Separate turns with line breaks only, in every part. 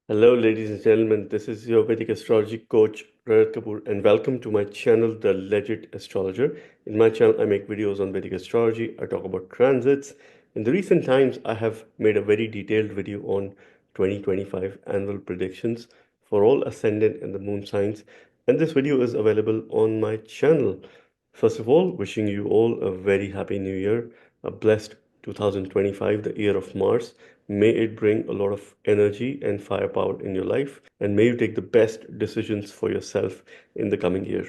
Hello, ladies and gentlemen. This is your Vedic Astrology coach, Rajat Kapoor, and welcome to my channel, The Legit Astrologer. In my channel, I make videos on Vedic Astrology. I talk about transits. In the recent times, I have made a very detailed video on 2025 annual predictions for all ascendant and the moon signs, and this video is available on my channel. First of all, wishing you all a very happy new year, a blessed 2025, the year of Mars. May it bring a lot of energy and firepower in your life, and may you take the best decisions for yourself in the coming year.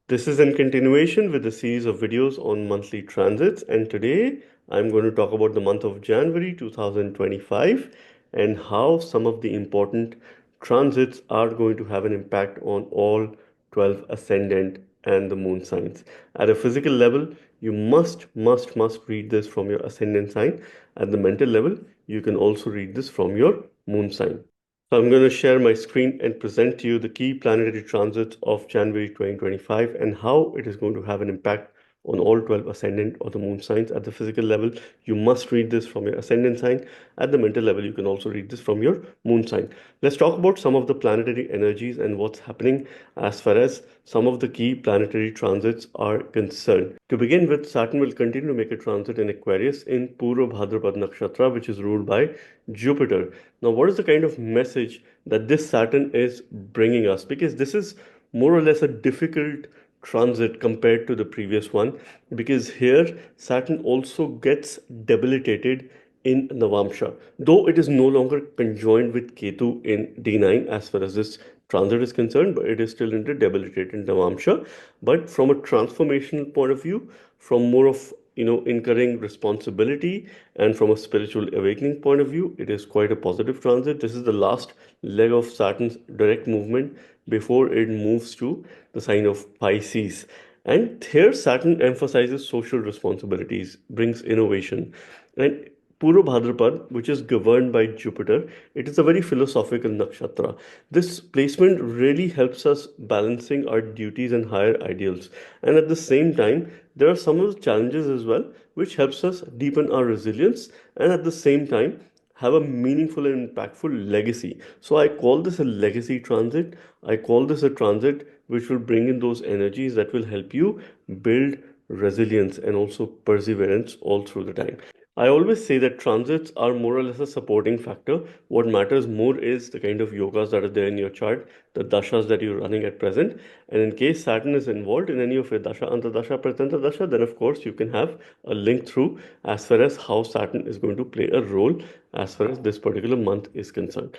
This is in continuation with a series of videos on monthly transits, and today I'm going to talk about the month of January 2025 and how some of the important transits are going to have an impact on all 12 ascendant and the moon signs. At a physical level, you must read this from your ascendant sign. At the mental level, you can also read this from your moon sign. So I'm going to share my screen and present to you the key planetary transits of January 2025 and how it is going to have an impact on all 12 ascendant or the moon signs. At the physical level, you must read this from your ascendant sign. At the mental level, you can also read this from your moon sign. Let's talk about some of the planetary energies and what's happening as far as some of the key planetary transits are concerned. To begin with, Saturn will continue to make a transit in Aquarius in Purva Bhadrapad Nakshatra, which is ruled by Jupiter. Now, what is the kind of message that this Saturn is bringing us? Because this is more or less a difficult transit compared to the previous one, because here Saturn also gets debilitated in Navamsha, though it is no longer conjoined with Ketu in D9 as far as this transit is concerned, but it is still in the debilitated Navamsha. But from a transformational point of view, from more of incurring responsibility and from a spiritual awakening point of view, it is quite a positive transit. This is the last leg of Saturn's direct movement before it moves to the sign of Pisces. And here Saturn emphasizes social responsibilities, brings innovation, and Purva Bhadrapad, which is governed by Jupiter, it is a very philosophical nakshatra. This placement really helps us balancing our duties and higher ideals. And at the same time, there are some of the challenges as well, which helps us deepen our resilience and at the same time have a meaningful and impactful legacy. So I call this a legacy transit. I call this a transit which will bring in those energies that will help you build resilience and also perseverance all through the time. I always say that transits are more or less a supporting factor. What matters more is the kind of yogas that are there in your chart, the dashas that you're running at present. And in case Saturn is involved in any of your dasha, antardasha, pratanta dasha, then of course you can have a link through as far as how Saturn is going to play a role as far as this particular month is concerned.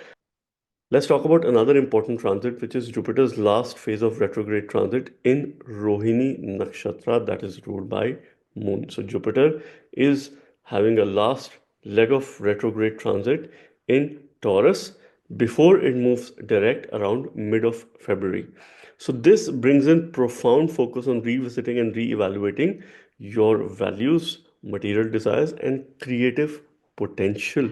Let's talk about another important transit, which is Jupiter's last phase of retrograde transit in Rohini Nakshatra, that is ruled by Moon. So Jupiter is having a last leg of retrograde transit in Taurus before it moves direct around mid of February. So this brings in profound focus on revisiting and re-evaluating your values, material desires, and creative potential.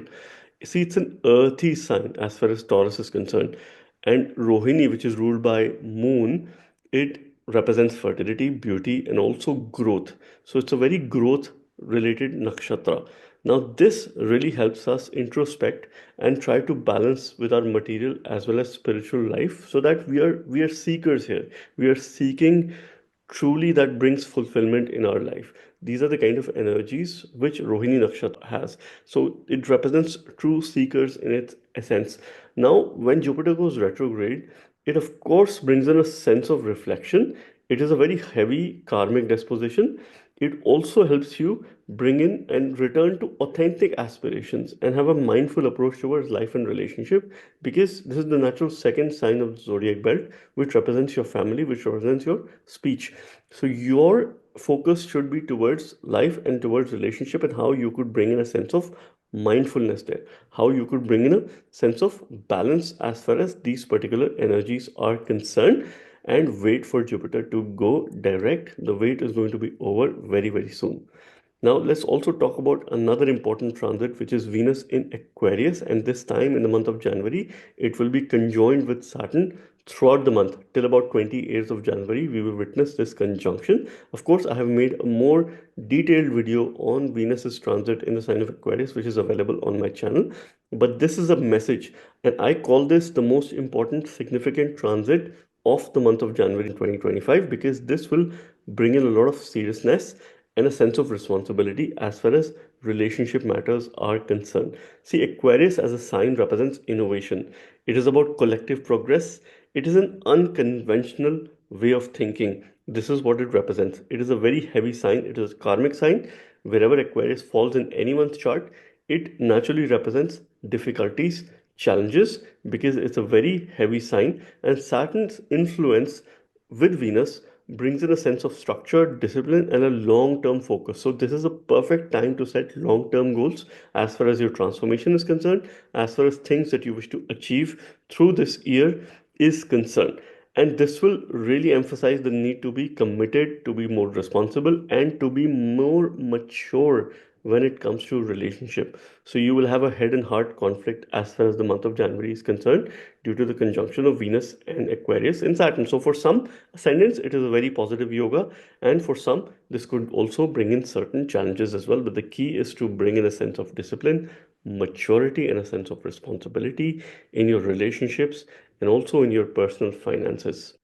See, it's an earthy sign as far as Taurus is concerned. And Rohini, which is ruled by Moon, it represents fertility, beauty, and also growth. So it's a very growth related nakshatra. Now, this really helps us introspect and try to balance with our material as well as spiritual life so that we are seekers here. We are seeking truly that brings fulfillment in our life. These are the kind of energies which Rohini Nakshatra has. So it represents true seekers in its essence. Now, when Jupiter goes retrograde, it of course brings in a sense of reflection. It is a very heavy karmic disposition. It also helps you bring in and return to authentic aspirations and have a mindful approach towards life and relationship, because this is the natural second sign of the zodiac belt, which represents your family, which represents your speech. So your focus should be towards life and towards relationship and how you could bring in a sense of mindfulness there, how you could bring in a sense of balance as far as these particular energies are concerned, and wait for Jupiter to go direct. The wait is going to be over very, very soon. Now, let's also talk about another important transit, which is Venus in Aquarius. And this time in the month of January, it will be conjoined with Saturn throughout the month. Till about 28th of January, we will witness this conjunction. Of course, I have made a more detailed video on Venus's transit in the sign of Aquarius, which is available on my channel. But this is a message, and I call this the most important significant transit of the month of January in 2025, because this will bring in a lot of seriousness and a sense of responsibility as far as relationship matters are concerned. See, Aquarius as a sign represents innovation. It is about collective progress. It is an unconventional way of thinking. This is what it represents. It is a very heavy sign. It is a karmic sign. Wherever Aquarius falls in anyone's chart, it naturally represents difficulties, challenges, because it's a very heavy sign. And Saturn's influence with Venus brings in a sense of structure, discipline, and a long term focus. So, this is a perfect time to set long term goals as far as your transformation is concerned, as far as things that you wish to achieve through this year is concerned. And this will really emphasize the need to be committed, to be more responsible, and to be more mature when it comes to relationship. So you will have a head and heart conflict as far as the month of January is concerned, due to the conjunction of Venus and Aquarius in Saturn. So for some ascendants, it is a very positive yoga, and for some, this could also bring in certain challenges as well. But the key is to bring in a sense of discipline, maturity, and a sense of responsibility in your relationships and also in your personal finances.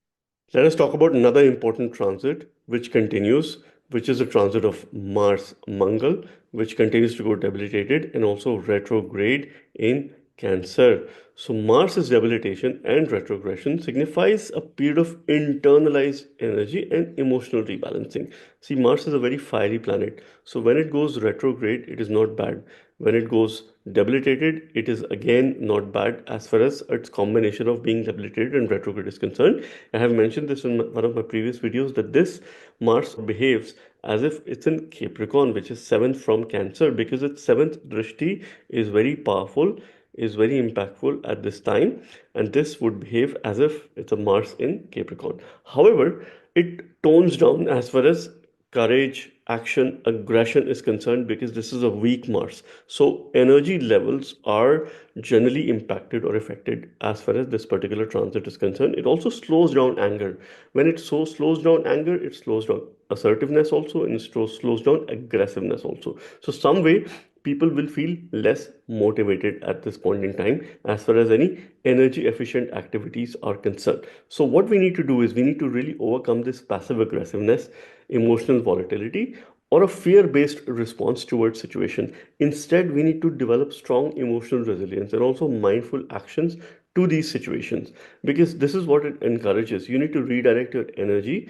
Let us talk about another important transit which continues, which is the transit of Mars Mangal, which continues to go debilitated and also retrograde in Cancer. So, Mars's debilitation and retrogression signifies a period of internalized energy and emotional rebalancing. See, Mars is a very fiery planet. So, when it goes retrograde, it is not bad. When it goes debilitated, it is again not bad as far as its combination of being debilitated and retrograde is concerned. I have mentioned this in one of my previous videos that this Mars behaves as if it's in Capricorn, which is seventh from Cancer, because its seventh drishti is very powerful, is very impactful at this time, and this would behave as if it's a Mars in Capricorn. However, it tones down as far as courage, action, aggression is concerned, because this is a weak Mars. So energy levels are generally impacted or affected as far as this particular transit is concerned. It also slows down anger. When it so slows down anger, it slows down assertiveness also, and it slows down aggressiveness also. So some way people will feel less motivated at this point in time as far as any energy efficient activities are concerned. So what we need to do is we need to really overcome this passive aggressiveness, emotional volatility, or a fear-based response towards situation. Instead, we need to develop strong emotional resilience and also mindful actions to these situations, because this is what it encourages. You need to redirect your energy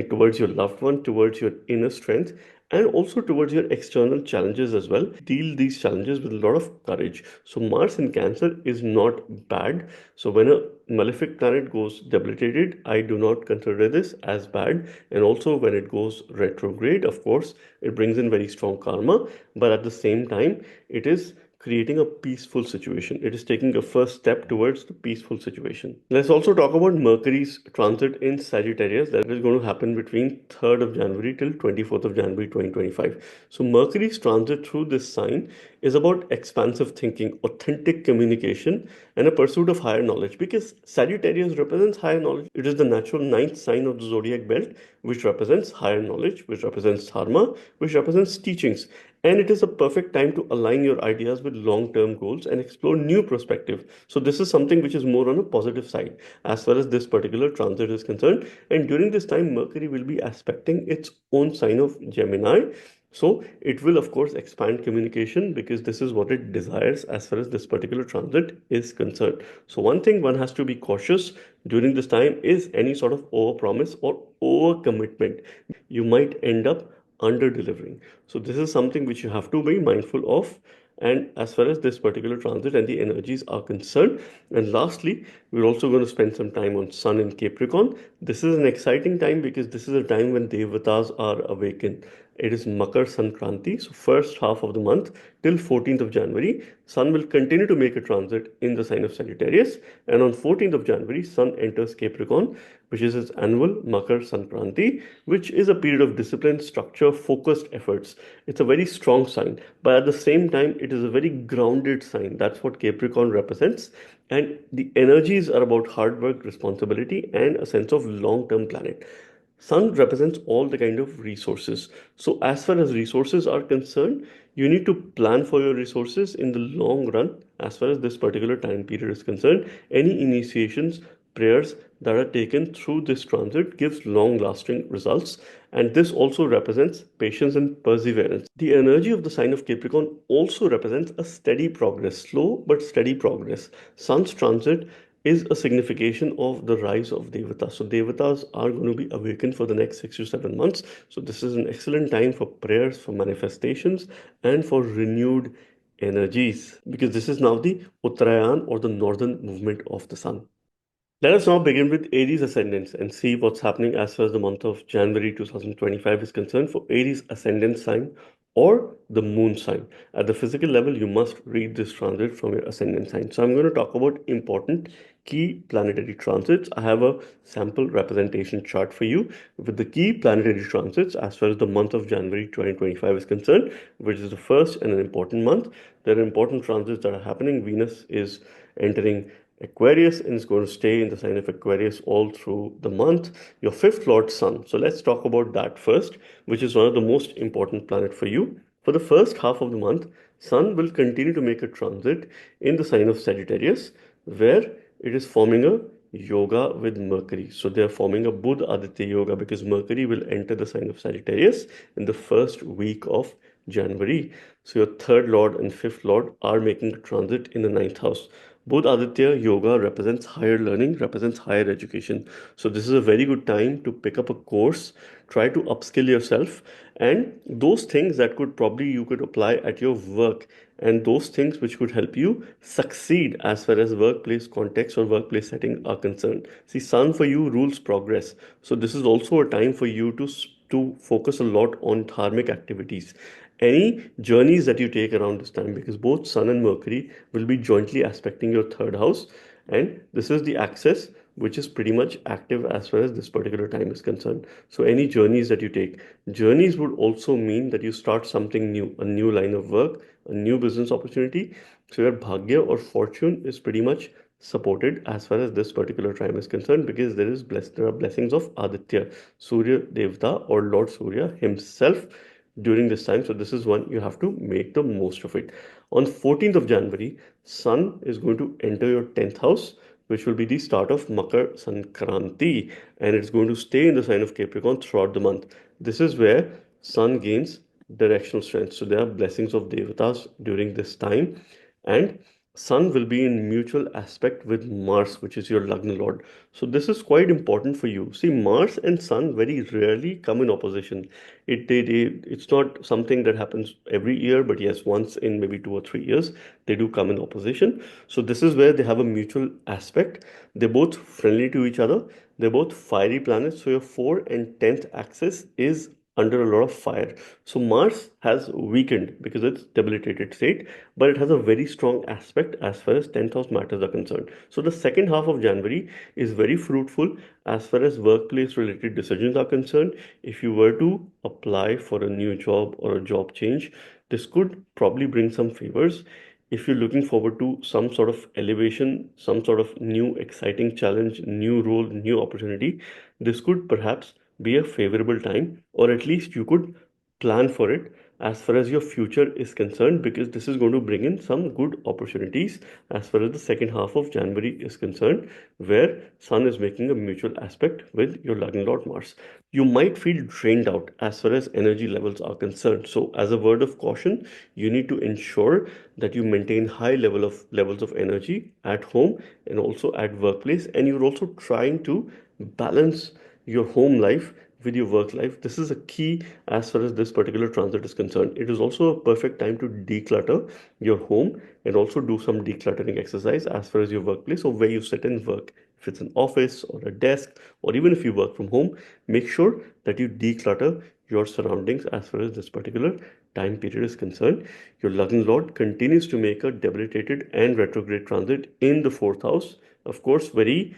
towards your loved one, towards your inner strength, and also towards your external challenges as well. Deal these challenges with a lot of courage. So Mars in Cancer is not bad. So when a malefic planet goes debilitated, I do not consider this as bad. And also when it goes retrograde, of course, it brings in very strong karma, but at the same time, it is creating a peaceful situation. It is taking a first step towards the peaceful situation. Let's also talk about Mercury's transit in Sagittarius that is going to happen between 3rd of January till 24th of January 2025. So Mercury's transit through this sign is about expansive thinking, authentic communication, and a pursuit of higher knowledge, because Sagittarius represents higher knowledge. It is the natural ninth sign of the zodiac belt, which represents higher knowledge, which represents dharma, which represents teachings. And it is a perfect time to align your ideas with long-term goals and explore new perspective. So this is something which is more on a positive side as far as this particular transit is concerned. And during this time, Mercury will be aspecting its own sign of Gemini. So it will of course expand communication, because this is what it desires as far as this particular transit is concerned. So one thing one has to be cautious during this time is any sort of over promise or over commitment. You might end up under delivering. So this is something which you have to be mindful of. And as far as this particular transit and the energies are concerned. And lastly, we're also going to spend some time on Sun in Capricorn. This is an exciting time because this is a time when Devatas are awakened. It is Makar Sankranti, so first half of the month till 14th of January. Sun will continue to make a transit in the sign of Sagittarius, and on 14th of January, Sun enters Capricorn, which is its annual Makar Sankranti, which is a period of discipline, structure, focused efforts. It's a very strong sign, but at the same time, it is a very grounded sign. That's what Capricorn represents. And the energies are about hard work, responsibility, and a sense of long-term planning. Sun represents all the kind of resources. So as far as resources are concerned, you need to plan for your resources in the long run. As far as this particular time period is concerned, any initiations, prayers that are taken through this transit gives long lasting results, and this also represents patience and perseverance. The energy of the sign of Capricorn also represents a steady progress, slow but steady progress. Sun's transit is a signification of the rise of devatas. So devatas are going to be awakened for the next 6 to 7 months. So this is an excellent time for prayers, for manifestations, and for renewed energies, because this is now the Uttarayan, or the northern movement of the sun. Let us now begin with Aries ascendants and see what's happening as far as the month of January 2025 is concerned for Aries ascendant sign or the moon sign. At the physical level, you must read this transit from your ascendant sign. So I'm going to talk about important key planetary transits. I have a sample representation chart for you with the key planetary transits as far as the month of January 2025 is concerned, which is the first and an important month. There are important transits that are happening. Venus is entering Aquarius and is going to stay in the sign of Aquarius all through the month. Your fifth lord sun. So let's talk about that first, which is one of the most important planet for you. For the first half of the month, Sun will continue to make a transit in the sign of Sagittarius, where it is forming a yoga with Mercury. So they are forming a Buddha Aditya yoga because Mercury will enter the sign of Sagittarius in the first week of January. So your third lord and fifth lord are making a transit in the ninth house. Both Aditya yoga represents higher learning, represents higher education. So this is a very good time to pick up a course, try to upskill yourself, and those things that could probably you could apply at your work, and those things which could help you succeed as far as workplace context or workplace setting are concerned. See, Sun for you rules progress. So this is also a time for you to focus a lot on dharmic activities, any journeys that you take around this time, because both Sun and Mercury will be jointly aspecting your third house, and this is the axis which is pretty much active as far as this particular time is concerned. So any journeys that you take, journeys would also mean that you start something new, a new line of work, a new business opportunity. So your bhagya or fortune is pretty much supported as far as this particular time is concerned, because there are blessings of Aditya, Surya Devta, or Lord Surya himself during this time. So this is one you have to make the most of it. On 14th of January, Sun is going to enter your 10th house, which will be the start of Makar Sankranti, and it's going to stay in the sign of Capricorn throughout the month. This is where Sun gains directional strength. So there are blessings of Devatas during this time, and Sun will be in mutual aspect with Mars, which is your Lagna Lord. So this is quite important for you. See, Mars and Sun very rarely come in opposition. It's not something that happens every year, but yes, once in maybe 2 or 3 years, they do come in opposition. So this is where they have a mutual aspect. They're both friendly to each other. They're both fiery planets. So your 4 and 10th axis is under a lot of fire. So Mars has weakened because it's debilitated state, but it has a very strong aspect as far as 10th house matters are concerned. So the second half of January is very fruitful as far as workplace related decisions are concerned. If you were to apply for a new job or a job change, this could probably bring some favors. If you're looking forward to some sort of elevation, some sort of new exciting challenge, new role, new opportunity, this could perhaps be a favorable time, or at least you could plan for it as far as your future is concerned, because this is going to bring in some good opportunities as far as the second half of January is concerned, where Sun is making a mutual aspect with your Lagna Lord Mars. You might feel drained out as far as energy levels are concerned. So as a word of caution, you need to ensure that you maintain high levels of energy at home and also at workplace, and you're also trying to balance your home life with your work life. This is a key as far as this particular transit is concerned. It is also a perfect time to declutter your home and also do some decluttering exercise as far as your workplace or where you sit and work. If it's an office or a desk, or even if you work from home, make sure that you declutter your surroundings as far as this particular time period is concerned. Your Lagna Lord continues to make a debilitated and retrograde transit in the fourth house. Of course, very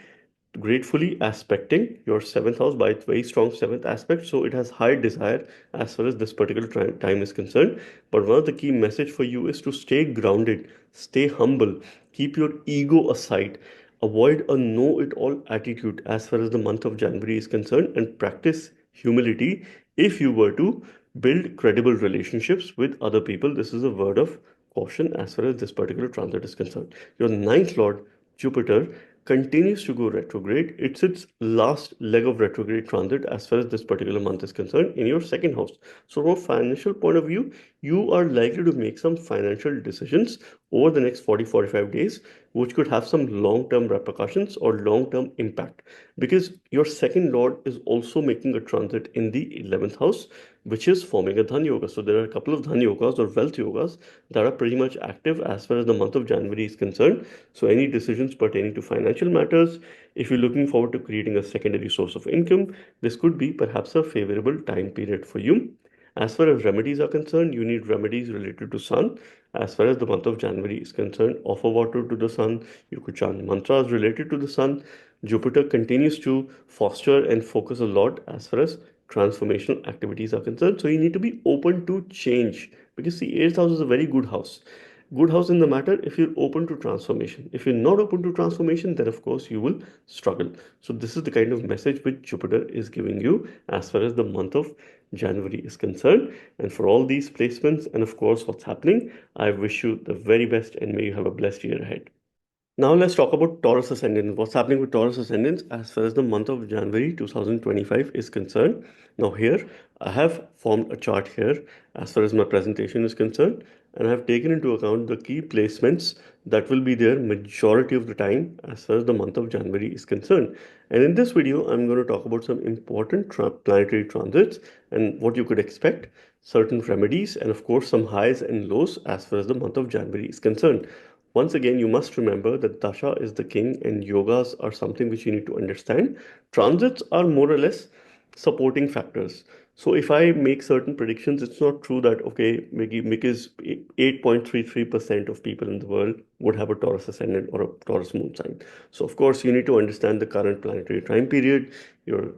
gratefully aspecting your seventh house by its very strong seventh aspect, so it has high desire as far as this particular time is concerned. But one of the key message for you is to stay grounded, stay humble, keep your ego aside, avoid a know-it-all attitude as far as the month of January is concerned, and practice humility if you were to build credible relationships with other people. This is a word of caution as far as this particular transit is concerned. Your ninth lord, Jupiter, continues to go retrograde. It's its last leg of retrograde transit as far as this particular month is concerned in your second house. So, from a financial point of view, you are likely to make some financial decisions over the next 40-45 days, which could have some long term repercussions or long term impact, because your second lord is also making a transit in the 11th house, which is forming a Dhan Yoga. So, there are a couple of Dhan Yogas or wealth yogas that are pretty much active as far as the month of January is concerned. So, any decisions pertaining to financial matters, if you're looking forward to creating a secondary source of income, this could be perhaps a favorable time period for you. As far as remedies are concerned, you need remedies related to sun. As far as the month of January is concerned, offer water to the sun. You could chant mantras related to the sun. Jupiter continues to foster and focus a lot as far as transformational activities are concerned. So you need to be open to change, because the eighth house is a very good house. Good house in the matter if you're open to transformation. If you're not open to transformation, then of course you will struggle. So this is the kind of message which Jupiter is giving you as far as the month of January is concerned. And for all these placements and of course what's happening, I wish you the very best and may you have a blessed year ahead. Now let's talk about Taurus Ascendant. What's happening with Taurus Ascendants as far as the month of January 2025 is concerned. Now here I have formed a chart here as far as my presentation is concerned, and I have taken into account the key placements that will be there majority of the time as far as the month of January is concerned. And in this video, I'm going to talk about some important planetary transits and what you could expect, certain remedies, and of course some highs and lows as far as the month of January is concerned. Once again, you must remember that Dasha is the king and yogas are something which you need to understand. Transits are more or less supporting factors. So if I make certain predictions, it's not true that, okay, maybe because 8.33% of people in the world would have a Taurus ascendant or a Taurus moon sign. So of course, you need to understand the current planetary time period, your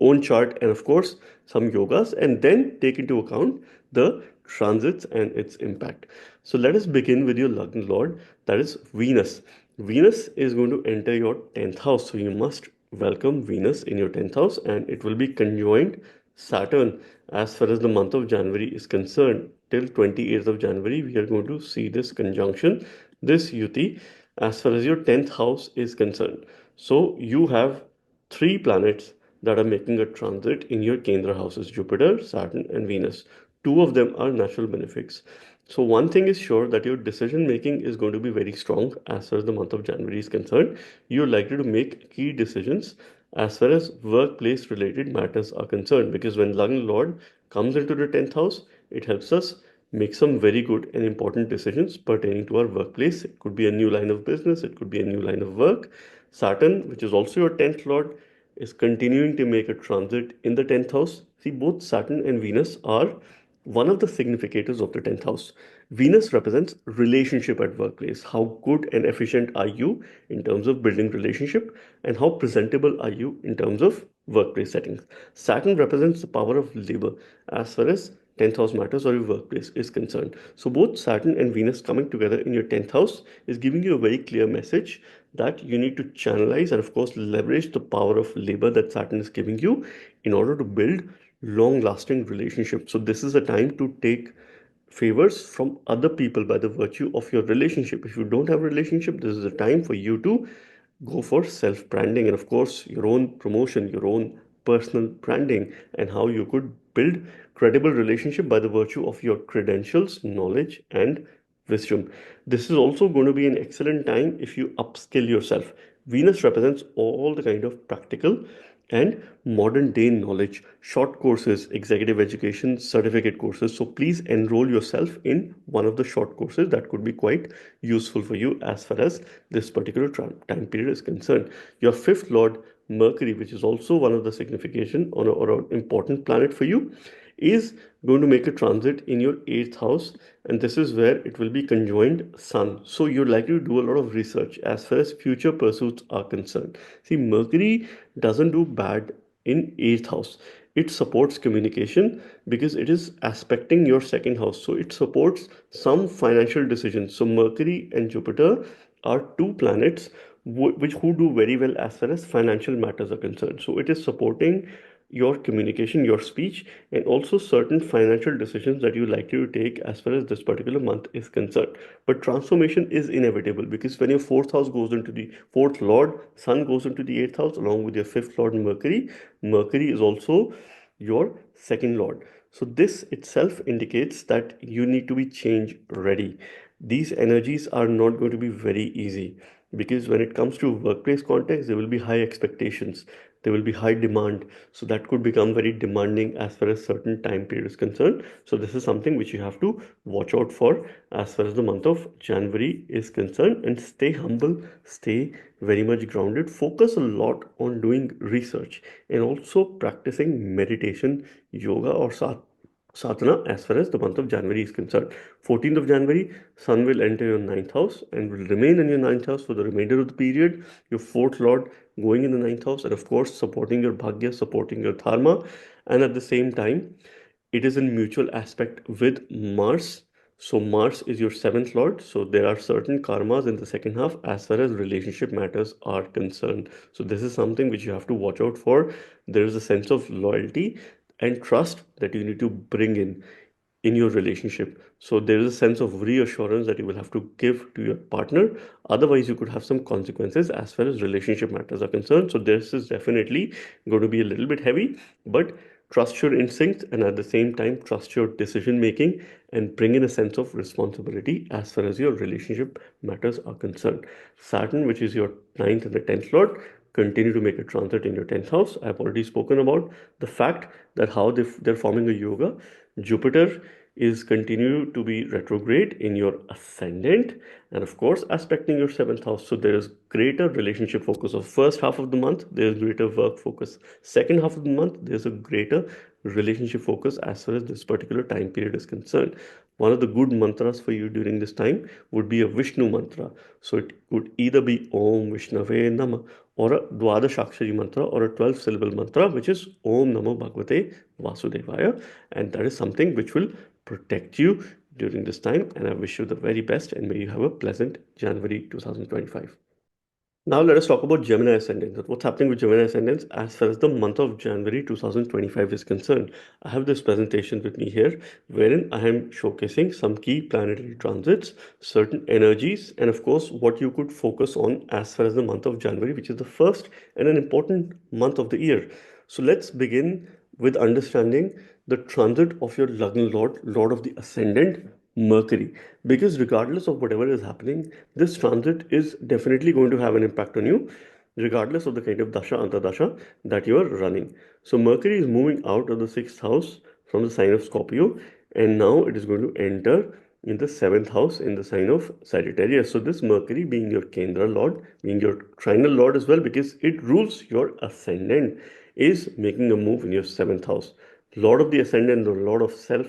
own chart, and of course, some yogas, and then take into account the transits and its impact. So let us begin with your Lagna Lord, that is Venus. Venus is going to enter your 10th house, so you must welcome Venus in your 10th house, and it will be conjoined Saturn as far as the month of January is concerned. Till 28th of January, we are going to see this conjunction, this Yuti, as far as your 10th house is concerned. So you have three planets that are making a transit in your Kendra houses, Jupiter, Saturn, and Venus. Two of them are natural benefics. So one thing is sure that your decision making is going to be very strong as far as the month of January is concerned. You're likely to make key decisions as far as workplace related matters are concerned, because when Lagna Lord comes into the 10th house, it helps us make some very good and important decisions pertaining to our workplace. It could be a new line of business, it could be a new line of work. Saturn, which is also your 10th Lord, is continuing to make a transit in the 10th house. See, both Saturn and Venus are one of the significators of the 10th house. Venus represents relationship at workplace. How good and efficient are you in terms of building relationship, and how presentable are you in terms of workplace settings. Saturn represents the power of labor as far as 10th house matters or your workplace is concerned. So both Saturn and Venus coming together in your 10th house is giving you a very clear message that you need to channelize and of course leverage the power of labor that Saturn is giving you in order to build long lasting relationships. So this is a time to take favors from other people by the virtue of your relationship. If you don't have a relationship, this is a time for you to go for self branding and of course your own promotion, your own personal branding, and how you could build credible relationship by the virtue of your credentials, knowledge, and wisdom. This is also going to be an excellent time if you upskill yourself. Venus represents all the kind of practical and modern day knowledge, short courses, executive education, certificate courses. So please enroll yourself in one of the short courses that could be quite useful for you as far as this particular time period is concerned. Your fifth lord, Mercury, which is also one of the signification or an important planet for you, is going to make a transit in your eighth house, and this is where it will be conjoined Sun. So you're likely to do a lot of research as far as future pursuits are concerned. See, Mercury doesn't do bad in eighth house. It supports communication because it is aspecting your second house. So it supports some financial decisions. So Mercury and Jupiter are two planets which who do very well as far as financial matters are concerned. So it is supporting your communication, your speech, and also certain financial decisions that you likely to take as far as this particular month is concerned. But transformation is inevitable because when your fourth house goes into the fourth lord, Sun goes into the eighth house along with your fifth lord Mercury. Mercury is also your second lord. So this itself indicates that you need to be change ready. These energies are not going to be very easy because when it comes to workplace context, there will be high expectations, there will be high demand, so that could become very demanding as far as certain time period is concerned. So this is something which you have to watch out for as far as the month of January is concerned, and stay humble, stay very much grounded, focus a lot on doing research and also practicing meditation, yoga or sadhana as far as the month of January is concerned. 14th of January, Sun will enter your ninth house and will remain in your ninth house for the remainder of the period. Your fourth lord going in the ninth house, and of course, supporting your bhagya, supporting your dharma, and at the same time, it is in mutual aspect with Mars. So Mars is your seventh lord. So there are certain karmas in the second half as far as relationship matters are concerned. So this is something which you have to watch out for. There is a sense of loyalty and trust that you need to bring in your relationship. So there is a sense of reassurance that you will have to give to your partner. Otherwise, you could have some consequences as far as relationship matters are concerned. So this is definitely going to be a little bit heavy, but trust your instincts and at the same time trust your decision making and bring in a sense of responsibility as far as your relationship matters are concerned. Saturn, which is your ninth and the 10th lord, continue to make a transit in your 10th house. I've already spoken about the fact that how they're forming a yoga. Jupiter is continue to be retrograde in your ascendant and of course aspecting your seventh house. So there is greater relationship focus of first half of the month, there's greater work focus. Second half of the month, there's a greater relationship focus as far as this particular time period is concerned. One of the good mantras for you during this time would be a Vishnu mantra. So it could either be Om Vishnave Nama or a Dwadashakshari mantra or a 12 syllable mantra, which is Om Namo Bhagavate Vasudevaya. And that is something which will protect you during this time. And I wish you the very best and may you have a pleasant January 2025. Now let us talk about Gemini Ascendants. What's happening with Gemini Ascendants as far as the month of January 2025 is concerned. I have this presentation with me here wherein I am showcasing some key planetary transits, certain energies, and of course what you could focus on as far as the month of January, which is the first and an important month of the year. So let's begin with understanding the transit of your Lagna Lord, Lord of the Ascendant, Mercury. Because regardless of whatever is happening, this transit is definitely going to have an impact on you, regardless of the kind of dasha, antardasha that you are running. So Mercury is moving out of the sixth house from the sign of Scorpio, and now it is going to enter in the seventh house in the sign of Sagittarius. So this Mercury being your Kendra Lord, being your trinal Lord as well, because it rules your ascendant, is making a move in your seventh house. Lord of the ascendant, the Lord of self,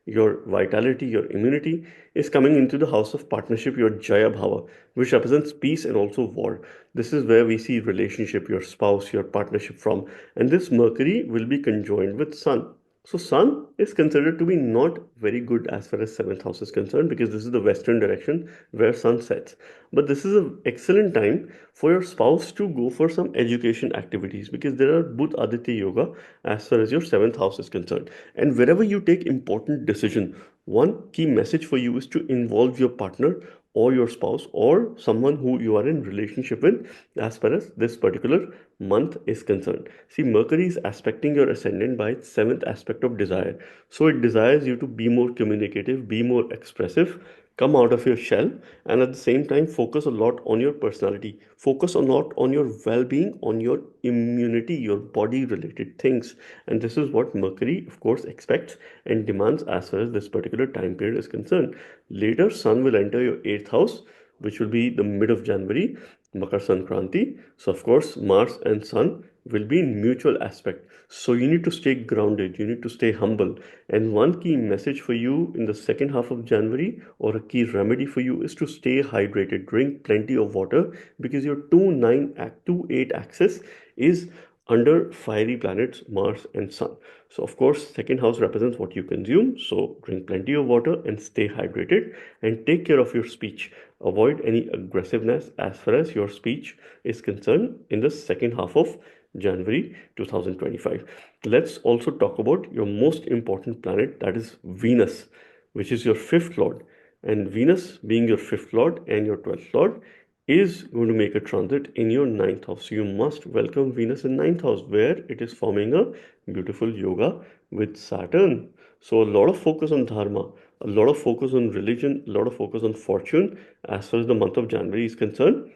your vitality, your immunity is coming into the house of partnership, your Jaya Bhava, which represents peace and also war. This is where we see relationship, your spouse, your partnership from. And this Mercury will be conjoined with Sun. So Sun is considered to be not very good as far as seventh house is concerned because this is the western direction where Sun sets. But this is an excellent time for your spouse to go for some education activities because there are Budh Aditya Yoga as far as your seventh house is concerned. And wherever you take important decision, one key message for you is to involve your partner or your spouse or someone who you are in relationship with as far as this particular month is concerned. See, Mercury is aspecting your ascendant by its seventh aspect of desire. So it desires you to be more communicative, be more expressive, come out of your shell, and at the same time focus a lot on your personality, focus a lot on your well-being, on your immunity, your body related things. And this is what Mercury of course expects and demands as far as this particular time period is concerned. Later Sun will enter your eighth house, which will be the mid of January, Makar Sankranti. So, of course, Mars and Sun will be in mutual aspect. So, you need to stay grounded, you need to stay humble. And one key message for you in the second half of January, or a key remedy for you, is to stay hydrated. Drink plenty of water because your 2-9-8 axis is under fiery planets Mars and Sun. So, of course, second house represents what you consume. So, drink plenty of water and stay hydrated and take care of your speech. Avoid any aggressiveness as far as your speech is concerned in the second half of January 2025. Let's also talk about your most important planet, that is Venus, which is your fifth lord. And Venus, being your fifth lord and your 12th lord, is going to make a transit in your ninth house. So you must welcome Venus in ninth house, where it is forming a beautiful yoga with Saturn. So a lot of focus on dharma, a lot of focus on religion, a lot of focus on fortune as far as the month of January is concerned.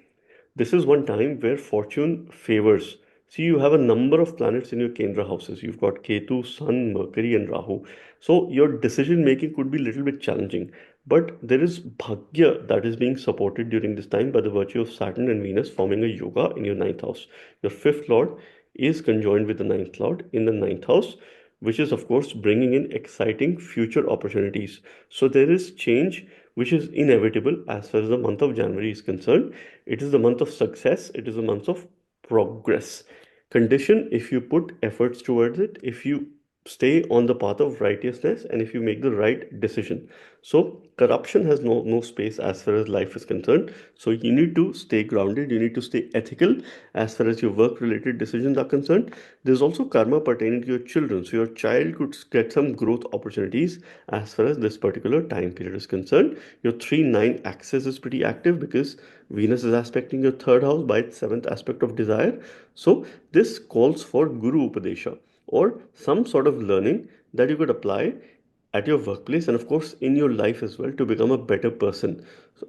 This is one time where fortune favors. See, you have a number of planets in your Kendra houses. You've got Ketu, Sun, Mercury, and Rahu. So your decision making could be a little bit challenging. But there is Bhagya that is being supported during this time by the virtue of Saturn and Venus forming a yoga in your ninth house. Your fifth lord is conjoined with the ninth lord in the ninth house, which is, of course, bringing in exciting future opportunities. So there is change which is inevitable as far as the month of January is concerned. It is the month of success, it is a month of progress. Condition if you put efforts towards it, if you stay on the path of righteousness, and if you make the right decision. So corruption has no space as far as life is concerned. So you need to stay grounded, you need to stay ethical as far as your work related decisions are concerned. There's also karma pertaining to your children. So your child could get some growth opportunities as far as this particular time period is concerned. Your 3-9 axis is pretty active because Venus is aspecting your third house by its seventh aspect of desire. So this calls for Guru Upadesha, or some sort of learning that you could apply at your workplace and of course in your life as well to become a better person.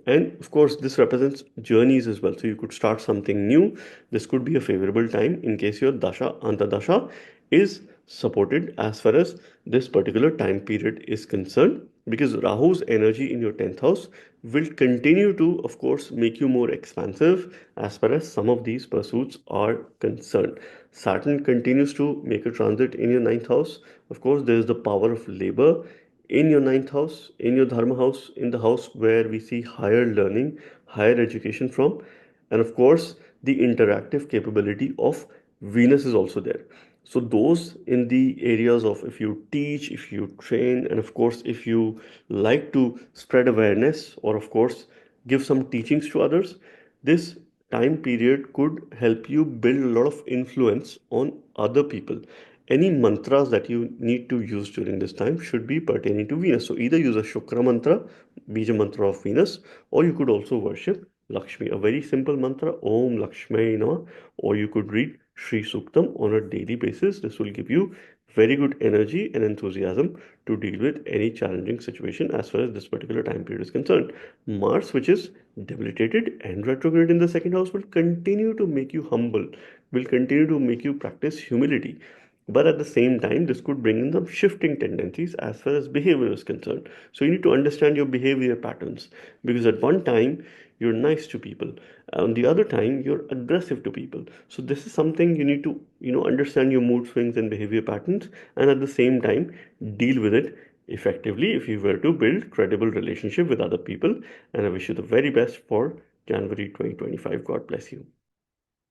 And of course this represents journeys as well, so you could start something new. This could be a favorable time in case your dasha antadasha is supported as far as this particular time period is concerned, because Rahu's energy in your 10th house will continue to of course make you more expansive as far as some of these pursuits are concerned. Saturn continues to make a transit in your ninth house. Of course, there is the power of labor in your ninth house, in your dharma house, in the house where we see higher learning, higher education from. And of course, the interactive capability of Venus is also there. So, those in the areas of if you teach, if you train, and of course, if you like to spread awareness or, of course, give some teachings to others, this time period could help you build a lot of influence on other people. Any mantras that you need to use during this time should be pertaining to Venus. So either use a Shukra mantra, Bija mantra of Venus, or you could also worship Lakshmi. A very simple mantra, Om Lakshmi Namah, or you could read Sri Suktam on a daily basis. This will give you very good energy and enthusiasm to deal with any challenging situation as far as this particular time period is concerned. Mars, which is debilitated and retrograde in the second house, will continue to make you humble, will continue to make you practice humility. But at the same time, this could bring in some shifting tendencies as far as behavior is concerned. So you need to understand your behavior patterns, because at one time you're nice to people, on the other time you're aggressive to people. So this is something you need to understand your mood swings and behavior patterns, and at the same time deal with it effectively if you were to build credible relationship with other people. And I wish you the very best for January 2025. God bless you.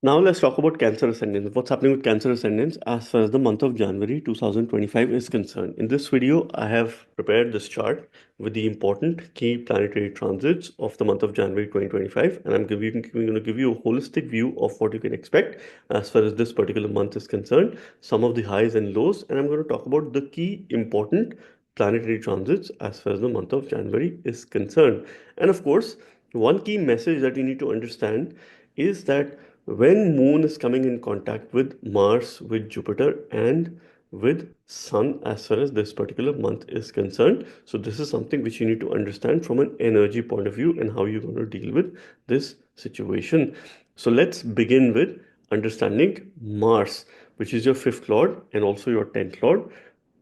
Now let's talk about Cancer Ascendants. What's happening with Cancer Ascendants as far as the month of January 2025 is concerned. In this video, I have prepared this chart with the important key planetary transits of the month of January 2025, and I'm going to give you a holistic view of what you can expect as far as this particular month is concerned, some of the highs and lows, and I'm going to talk about the key important planetary transits as far as the month of January is concerned. And of course, one key message that you need to understand is that when moon is coming in contact with Mars, with Jupiter, and with Sun as far as this particular month is concerned, so this is something which you need to understand from an energy point of view and how you're going to deal with this situation. So let's begin with understanding Mars, which is your fifth lord and also your 10th lord,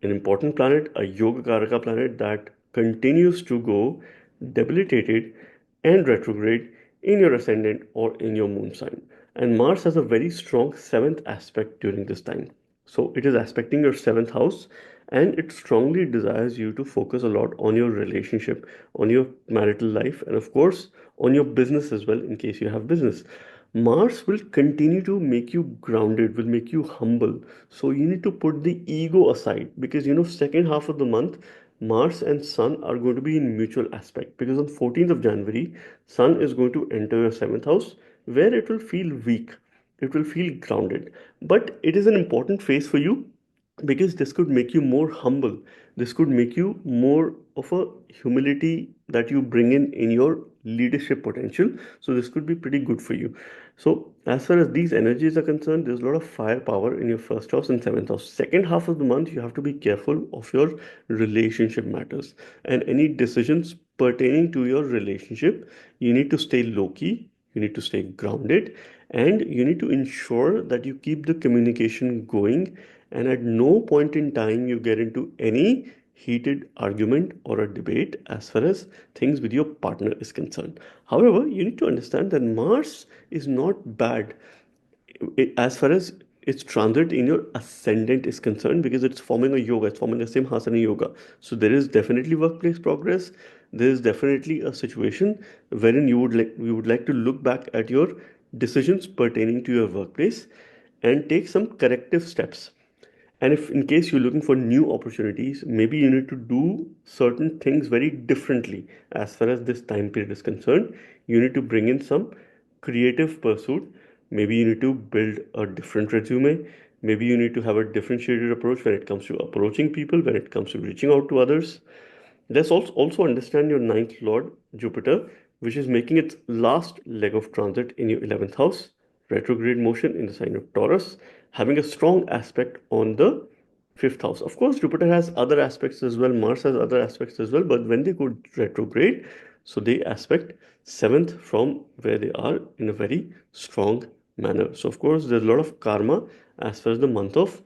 an important planet, a yoga karaka planet that continues to go debilitated and retrograde in your ascendant or in your moon sign. And Mars has a very strong seventh aspect during this time. So it is aspecting your seventh house, and it strongly desires you to focus a lot on your relationship, on your marital life, and of course, on your business as well, in case you have business. Mars will continue to make you grounded, will make you humble. So you need to put the ego aside, because second half of the month, Mars and Sun are going to be in mutual aspect, because on 14th of January, Sun is going to enter your seventh house, where it will feel weak. It will feel grounded. But it is an important phase for you, because this could make you more humble. This could make you more of a humility that you bring in your leadership potential. So this could be pretty good for you. So as far as these energies are concerned, there's a lot of firepower in your first house and seventh house. Second half of the month, you have to be careful of your relationship matters and any decisions pertaining to your relationship. You need to stay low key, you need to stay grounded, and you need to ensure that you keep the communication going, and at no point in time you get into any heated argument or a debate as far as things with your partner is concerned. However, you need to understand that Mars is not bad as far as its transit in your ascendant is concerned, because it's forming a yoga, it's forming a simhasana yoga. So there is definitely workplace progress. There is definitely a situation wherein you would like to look back at your decisions pertaining to your workplace and take some corrective steps. And if in case you're looking for new opportunities, maybe you need to do certain things very differently as far as this time period is concerned. You need to bring in some creative pursuit. Maybe you need to build a different resume. Maybe you need to have a differentiated approach when it comes to approaching people, when it comes to reaching out to others. Let's also understand your ninth lord, Jupiter, which is making its last leg of transit in your 11th house, retrograde motion in the sign of Taurus, having a strong aspect on the fifth house. Of course, Jupiter has other aspects as well, Mars has other aspects as well, but when they go retrograde, so they aspect seventh from where they are in a very strong manner. So, of course, there's a lot of karma as far as the month of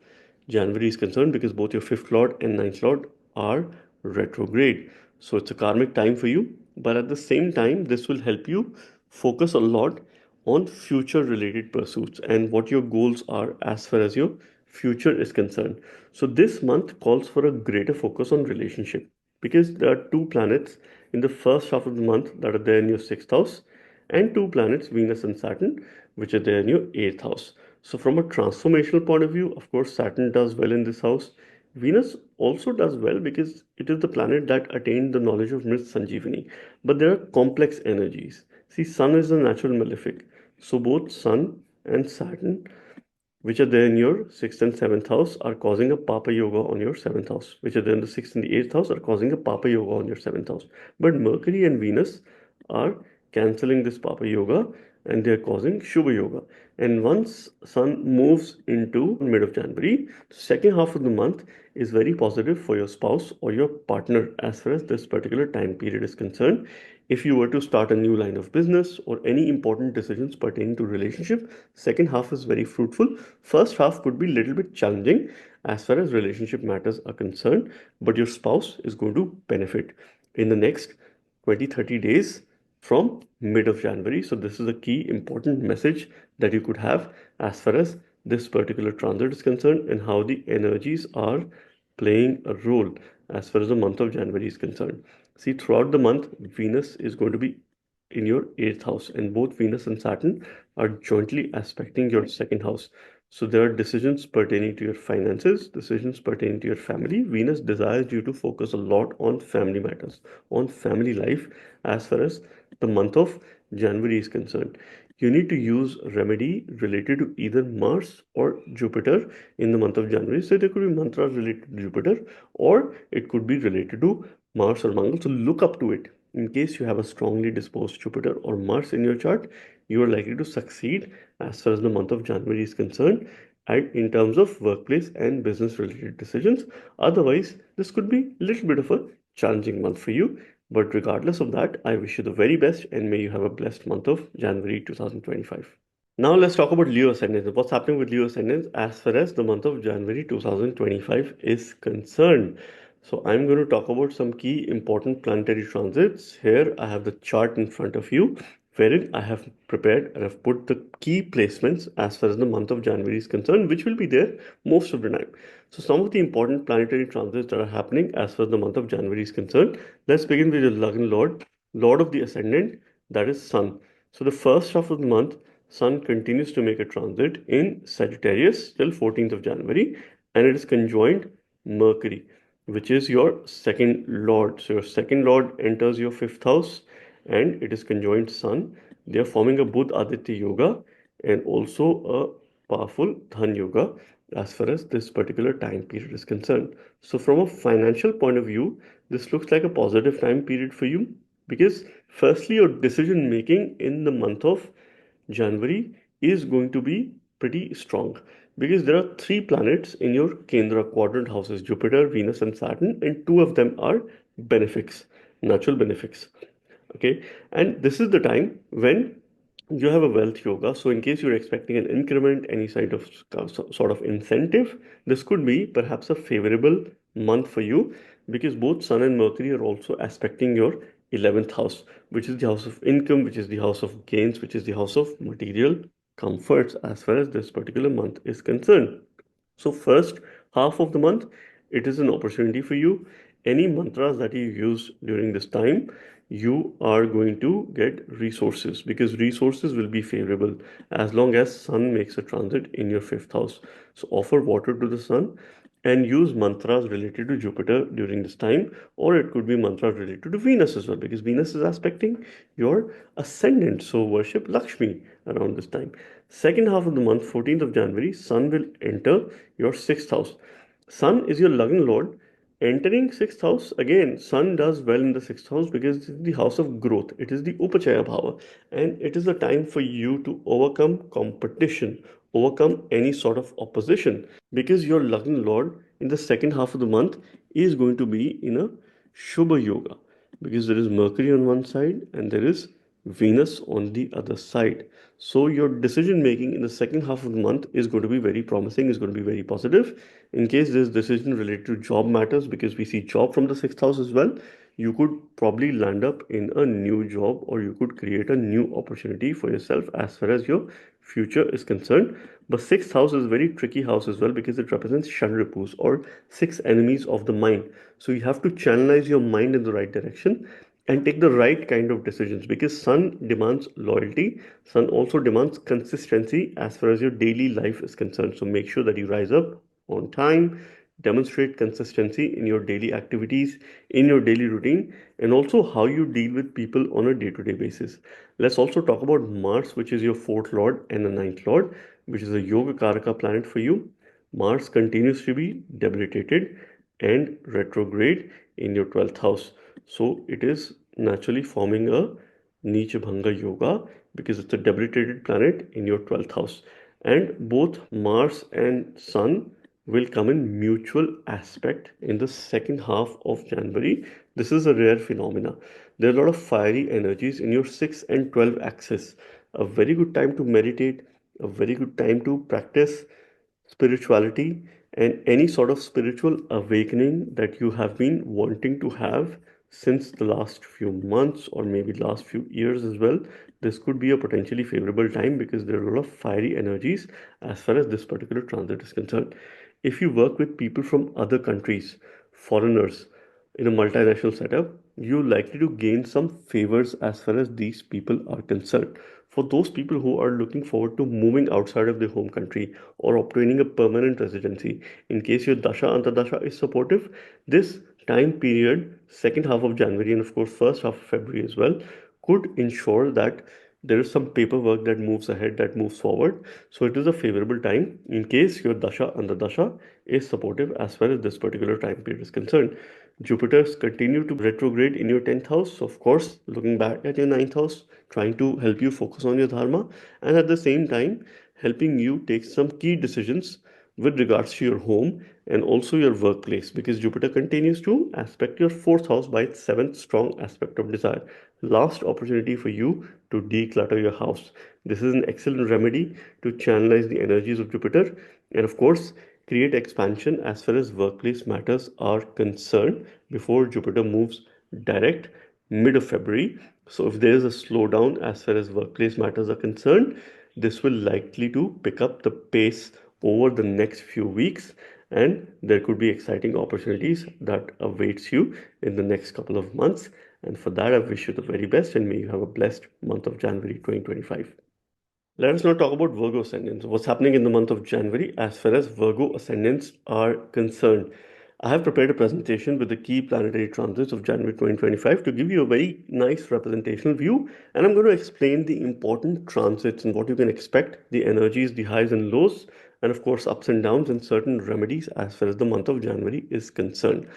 January is concerned, because both your fifth lord and ninth lord are retrograde. So it's a karmic time for you, but at the same time, this will help you focus a lot on future related pursuits and what your goals are as far as your future is concerned. So this month calls for a greater focus on relationship, because there are two planets in the first half of the month that are there in your sixth house, and two planets, Venus and Saturn, which are there in your eighth house. So from a transformational point of view, of course, Saturn does well in this house. Venus also does well because it is the planet that attained the knowledge of Mrit Sanjeevani. But there are complex energies. See, Sun is a natural malefic. So both Sun and Saturn, which are there in your sixth and seventh house, are causing a Papa Yoga on your seventh house, which are there in the sixth and the eighth house, are causing a Papa Yoga on your seventh house. But Mercury and Venus are cancelling this Papa Yoga, and they're causing Shubha Yoga. And once Sun moves into mid of January, the second half of the month is very positive for your spouse or your partner as far as this particular time period is concerned. If you were to start a new line of business or any important decisions pertaining to relationship, second half is very fruitful. First half could be a little bit challenging as far as relationship matters are concerned, but your spouse is going to benefit in the next 20-30 days from mid of January. So this is a key important message that you could have as far as this particular transit is concerned, and how the energies are playing a role as far as the month of January is concerned. See, throughout the month, Venus is going to be in your eighth house, and both Venus and Saturn are jointly aspecting your second house. So there are decisions pertaining to your finances, decisions pertaining to your family. Venus desires you to focus a lot on family matters, on family life as far as the month of January is concerned. You need to use remedy related to either Mars or Jupiter in the month of January. So there could be mantras related to Jupiter, or it could be related to Mars or Mangal. So look up to it. In case you have a strongly disposed Jupiter or Mars in your chart, you are likely to succeed as far as the month of January is concerned, and in terms of workplace and business related decisions. Otherwise, this could be a little bit of a challenging month for you. But regardless of that, I wish you the very best, and may you have a blessed month of January 2025. Now let's talk about Leo Ascendants. What's happening with Leo Ascendants as far as the month of January 2025 is concerned. So I'm going to talk about some key important planetary transits. Here I have the chart in front of you wherein I have prepared and I've put the key placements as far as the month of January is concerned, which will be there most of the time. So some of the important planetary transits that are happening as far as the month of January is concerned. Let's begin with your Lagna Lord, Lord of the Ascendant, that is Sun. So the first half of the month, Sun continues to make a transit in Sagittarius till 14th of January, and it is conjoined Mercury, which is your second lord. So your second lord enters your fifth house and it is conjoined Sun. They are forming a Budh Aditya Yoga and also a powerful Dhan Yoga as far as this particular time period is concerned. So from a financial point of view, this looks like a positive time period for you because firstly, your decision making in the month of January is going to be pretty strong because there are three planets in your Kendra quadrant houses, Jupiter, Venus, and Saturn, and two of them are benefics, natural benefics. Okay, and this is the time when you have a wealth yoga. So in case you're expecting an increment, any sort of incentive, this could be perhaps a favorable month for you because both Sun and Mercury are also aspecting your 11th house, which is the house of income, which is the house of gains, which is the house of material comforts as far as this particular month is concerned. So first half of the month, it is an opportunity for you. Any mantras that you use during this time, you are going to get resources because resources will be favorable as long as Sun makes a transit in your fifth house. So offer water to the Sun and use mantras related to Jupiter during this time, or it could be mantras related to Venus as well because Venus is aspecting your ascendant. So worship Lakshmi around this time. Second half of the month, 14th of January, Sun will enter your sixth house. Sun is your Lagna Lord. Entering sixth house, again, Sun does well in the sixth house because it is the house of growth. It is the Upachaya Bhava. And it is the time for you to overcome competition, overcome any sort of opposition. Because your Lagna Lord in the second half of the month is going to be in a Shubha Yoga. Because there is Mercury on one side and there is Venus on the other side. So your decision making in the second half of the month is going to be very promising, is going to be very positive. In case this decision related to job matters, because we see job from the sixth house as well, you could probably land up in a new job or you could create a new opportunity for yourself as far as your future is concerned. But sixth house is a very tricky house as well because it represents Shanripus or six enemies of the mind. So you have to channelize your mind in the right direction and take the right kind of decisions because Sun demands loyalty. Sun also demands consistency as far as your daily life is concerned. So make sure that you rise up on time, demonstrate consistency in your daily activities, in your daily routine, and also how you deal with people on a day-to-day basis. Let's also talk about Mars, which is your fourth lord and the ninth lord, which is a Yoga Karaka planet for you. Mars continues to be debilitated and retrograde in your 12th house. So it is naturally forming a Nicha Bhanga Yoga because it's a debilitated planet in your 12th house. And both Mars and Sun will come in mutual aspect in the second half of January. This is a rare phenomena. There are a lot of fiery energies in your 6 and 12 axis. A very good time to meditate, a very good time to practice spirituality and any sort of spiritual awakening that you have been wanting to have since the last few months or maybe last few years as well. This could be a potentially favorable time because there are a lot of fiery energies as far as this particular transit is concerned. If you work with people from other countries, foreigners, in a multinational setup, you're likely to gain some favors as far as these people are concerned. For those people who are looking forward to moving outside of their home country or obtaining a permanent residency, in case your Dasha Antardasha is supportive, this time period, second half of January and of course first half of February as well, could ensure that there is some paperwork that moves ahead, that moves forward. So it is a favorable time in case your Dasha Antardasha is supportive as far as this particular time period is concerned. Jupiter's continue to retrograde in your 10th house, of course, looking back at your ninth house, trying to help you focus on your dharma, and at the same time, helping you take some key decisions with regards to your home and also your workplace because Jupiter continues to aspect your fourth house by its seventh strong aspect of desire. Last opportunity for you to declutter your house. This is an excellent remedy to channelize the energies of Jupiter and, of course, create expansion as far as workplace matters are concerned before Jupiter moves direct mid of February. So if there is a slowdown as far as workplace matters are concerned, this will likely to pick up the pace over the next few weeks, and there could be exciting opportunities that awaits you in the next couple of months. And for that, I wish you the very best and may you have a blessed month of January 2025. Let us now talk about Virgo ascendants. What's happening in the month of January as far as Virgo ascendants are concerned? I have prepared a presentation with the key planetary transits of January 2025 to give you a very nice representational view, and I'm going to explain the important transits and what you can expect, the energies, the highs and lows, and of course, ups and downs, and certain remedies as far as the month of January is concerned.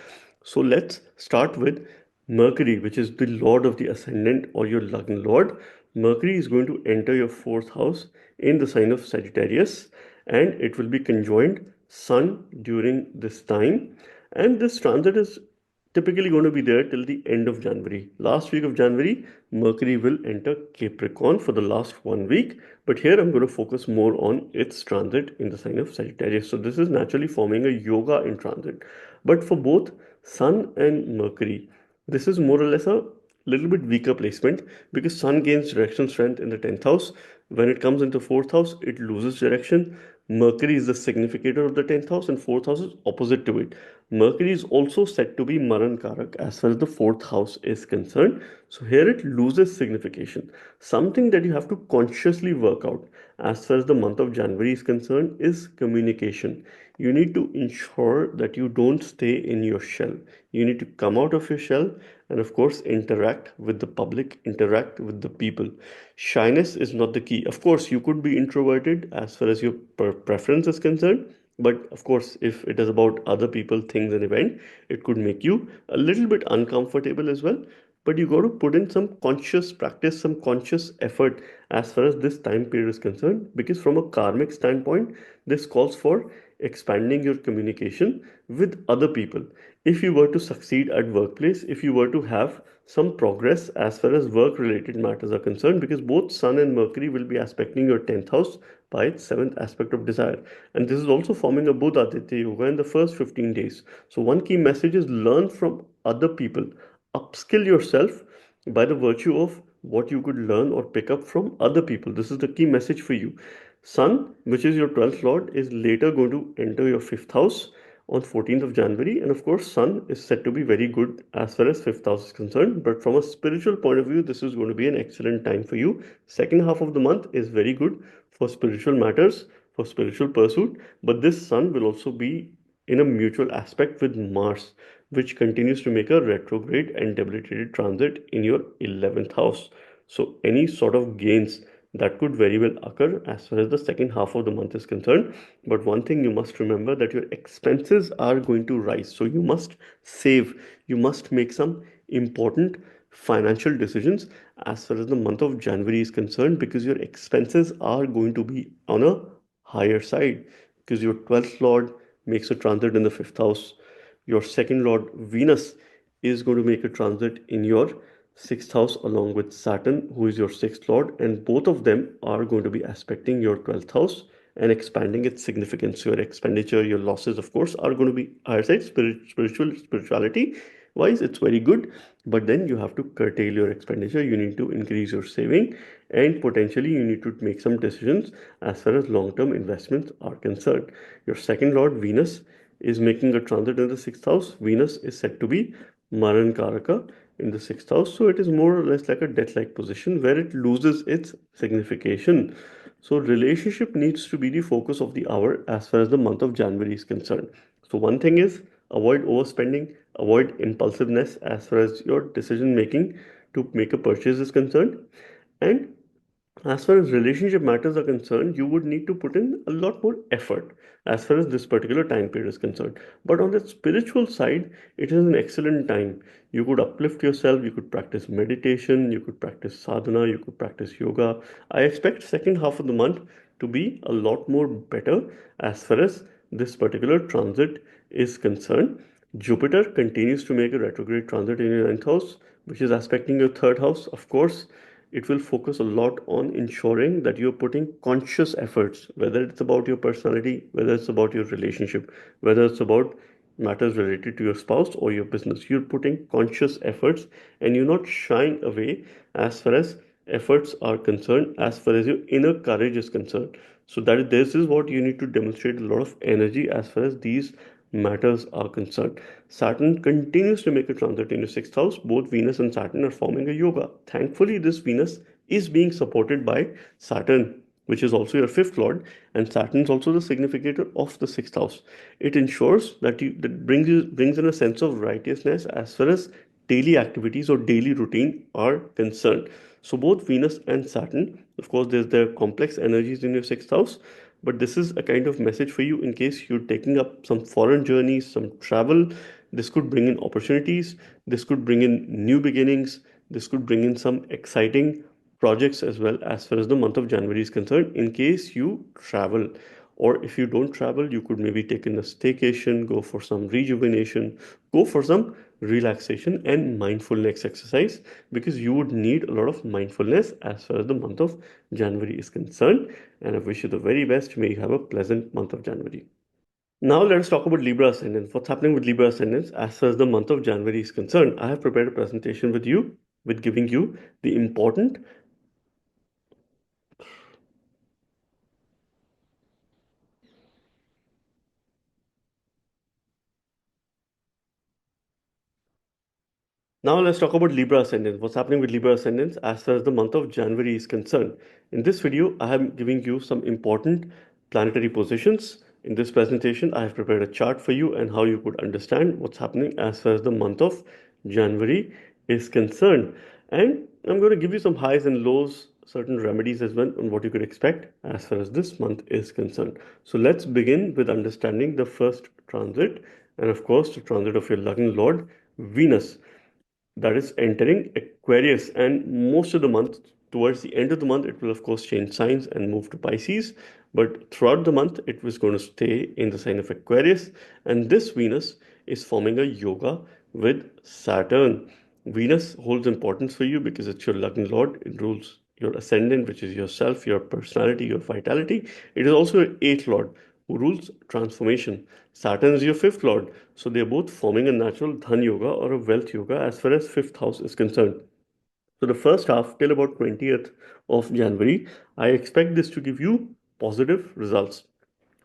So let's start with Mercury, which is the lord of the ascendant or your Lagna lord. Mercury is going to enter your fourth house in the sign of Sagittarius, and it will be conjoined Sun during this time. And this transit is typically going to be there till the end of January. Last week of January, Mercury will enter Capricorn for the last 1 week. But here I'm going to focus more on its transit in the sign of Sagittarius. So this is naturally forming a yoga in transit. But for both Sun and Mercury, this is more or less a little bit weaker placement because Sun gains directional strength in the 10th house. When it comes into 4th house, it loses direction. Mercury is the significator of the 10th house, and 4th house is opposite to it. Mercury is also said to be Maran Karak as far as the 4th house is concerned. So here it loses signification. Something that you have to consciously work out as far as the month of January is concerned is communication. You need to ensure that you don't stay in your shell. You need to come out of your shell and, of course, interact with the public, interact with the people. Shyness is not the key. Of course, you could be introverted as far as your preference is concerned, but of course, if it is about other people, things, and event, it could make you a little bit uncomfortable as well. But you got to put in some conscious practice, some conscious effort as far as this time period is concerned, because from a karmic standpoint, this calls for expanding your communication with other people. If you were to succeed at workplace, if you were to have some progress as far as work related matters are concerned, because both Sun and Mercury will be aspecting your 10th house by its 7th aspect of desire, and this is also forming a Buddha Aditya Yoga in the first 15 days. So one key message is learn from other people, upskill yourself by the virtue of what you could learn or pick up from other people. This is the key message for you. Sun, which is your 12th lord, is later going to enter your 5th house on 14th of January. And of course, Sun is said to be very good as far as 5th house is concerned. But from a spiritual point of view, this is going to be an excellent time for you. Second half of the month is very good for spiritual matters, for spiritual pursuit. But this Sun will also be in a mutual aspect with Mars, which continues to make a retrograde and debilitated transit in your 11th house. So any sort of gains that could very well occur as far as the second half of the month is concerned. But one thing you must remember that your expenses are going to rise. So you must save, you must make some important financial decisions as far as the month of January is concerned, because your expenses are going to be on a higher side, because your 12th lord makes a transit in the 5th house. Your second lord Venus is going to make a transit in your 6th house along with Saturn, who is your 6th lord, and both of them are going to be aspecting your 12th house and expanding its significance. Your expenditure, your losses, of course, are going to be higher side. Spirituality wise, it's very good, but then you have to curtail your expenditure. You need to increase your saving, and potentially you need to make some decisions as far as long-term investments are concerned. Your second lord Venus is making a transit in the 6th house. Venus is said to be Maran Karaka in the 6th house, so it is more or less like a death-like position where it loses its signification. So relationship needs to be the focus of the hour as far as the month of January is concerned. So one thing is avoid overspending, avoid impulsiveness as far as your decision making to make a purchase is concerned, and as far as relationship matters are concerned, you would need to put in a lot more effort as far as this particular time period is concerned. But on the spiritual side, it is an excellent time. You could uplift yourself, you could practice meditation, you could practice sadhana, you could practice yoga. I expect second half of the month to be a lot more better as far as this particular transit is concerned. Jupiter continues to make a retrograde transit in your ninth house, which is aspecting your third house. Of course, it will focus a lot on ensuring that you're putting conscious efforts, whether it's about your personality, whether it's about your relationship, whether it's about matters related to your spouse or your business. You're putting conscious efforts and you're not shying away as far as efforts are concerned, as far as your inner courage is concerned. So that this is what you need to demonstrate a lot of energy as far as these matters are concerned. Saturn continues to make a transit in your sixth house. Both Venus and Saturn are forming a yoga. Thankfully, this Venus is being supported by Saturn, which is also your fifth lord, and Saturn is also the significator of the sixth house. It ensures that you that brings in a sense of righteousness as far as daily activities or daily routine are concerned. So both Venus and Saturn, of course, there's the complex energies in your sixth house, but this is a kind of message for you in case you're taking up some foreign journeys, some travel. This could bring in opportunities, this could bring in new beginnings, this could bring in some exciting projects as well as far as the month of January is concerned in case you travel. Or if you don't travel, you could maybe take in a staycation, go for some rejuvenation, go for some relaxation and mindfulness exercise, because you would need a lot of mindfulness as far as the month of January is concerned. And I wish you the very best. May you have a pleasant month of January. Now let us talk about Libra Ascendants. What's happening with Libra Ascendants as far as the month of January is concerned? I have prepared a presentation with you, with giving you the important. Now let's talk about Libra Ascendants. What's happening with Libra Ascendants as far as the month of January is concerned? In this video, I am giving you some important planetary positions. In this presentation, I have prepared a chart for you and how you could understand what's happening as far as the month of January is concerned. And I'm going to give you some highs and lows, certain remedies as well on what you could expect as far as this month is concerned. So let's begin with understanding the first transit, and of course, the transit of your Lagna Lord, Venus, that is entering Aquarius, and most of the month, towards the end of the month, it will of course change signs and move to Pisces, but throughout the month it was going to stay in the sign of Aquarius. And this Venus is forming a yoga with Saturn. Venus holds importance for you because it's your Lagna Lord. It rules your ascendant, which is yourself, your personality, your vitality. It is also your eighth lord who rules transformation. Saturn is your fifth lord. So they're both forming a natural dhan yoga or a wealth yoga as far as fifth house is concerned. So the first half till about 20th of January, I expect this to give you positive results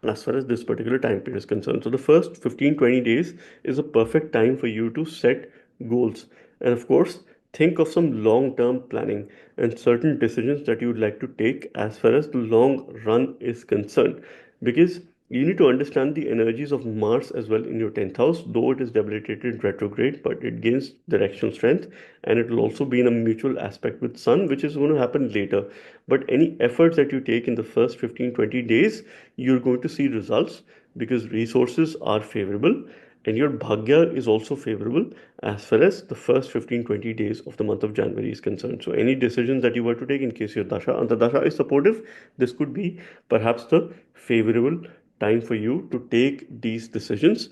as far as this particular time period is concerned. So the first 15-20 days is a perfect time for you to set goals. And of course, think of some long-term planning and certain decisions that you would like to take as far as the long run is concerned. Because you need to understand the energies of Mars as well in your 10th house, though it is debilitated retrograde, but it gains directional strength, and it will also be in a mutual aspect with Sun, which is going to happen later. But any efforts that you take in the first 15-20 days, you're going to see results because resources are favorable and your bhagya is also favorable as far as the first 15-20 days of the month of January is concerned. So any decisions that you were to take in case your dasha and the dasha is supportive, this could be perhaps the favorable time for you to take these decisions.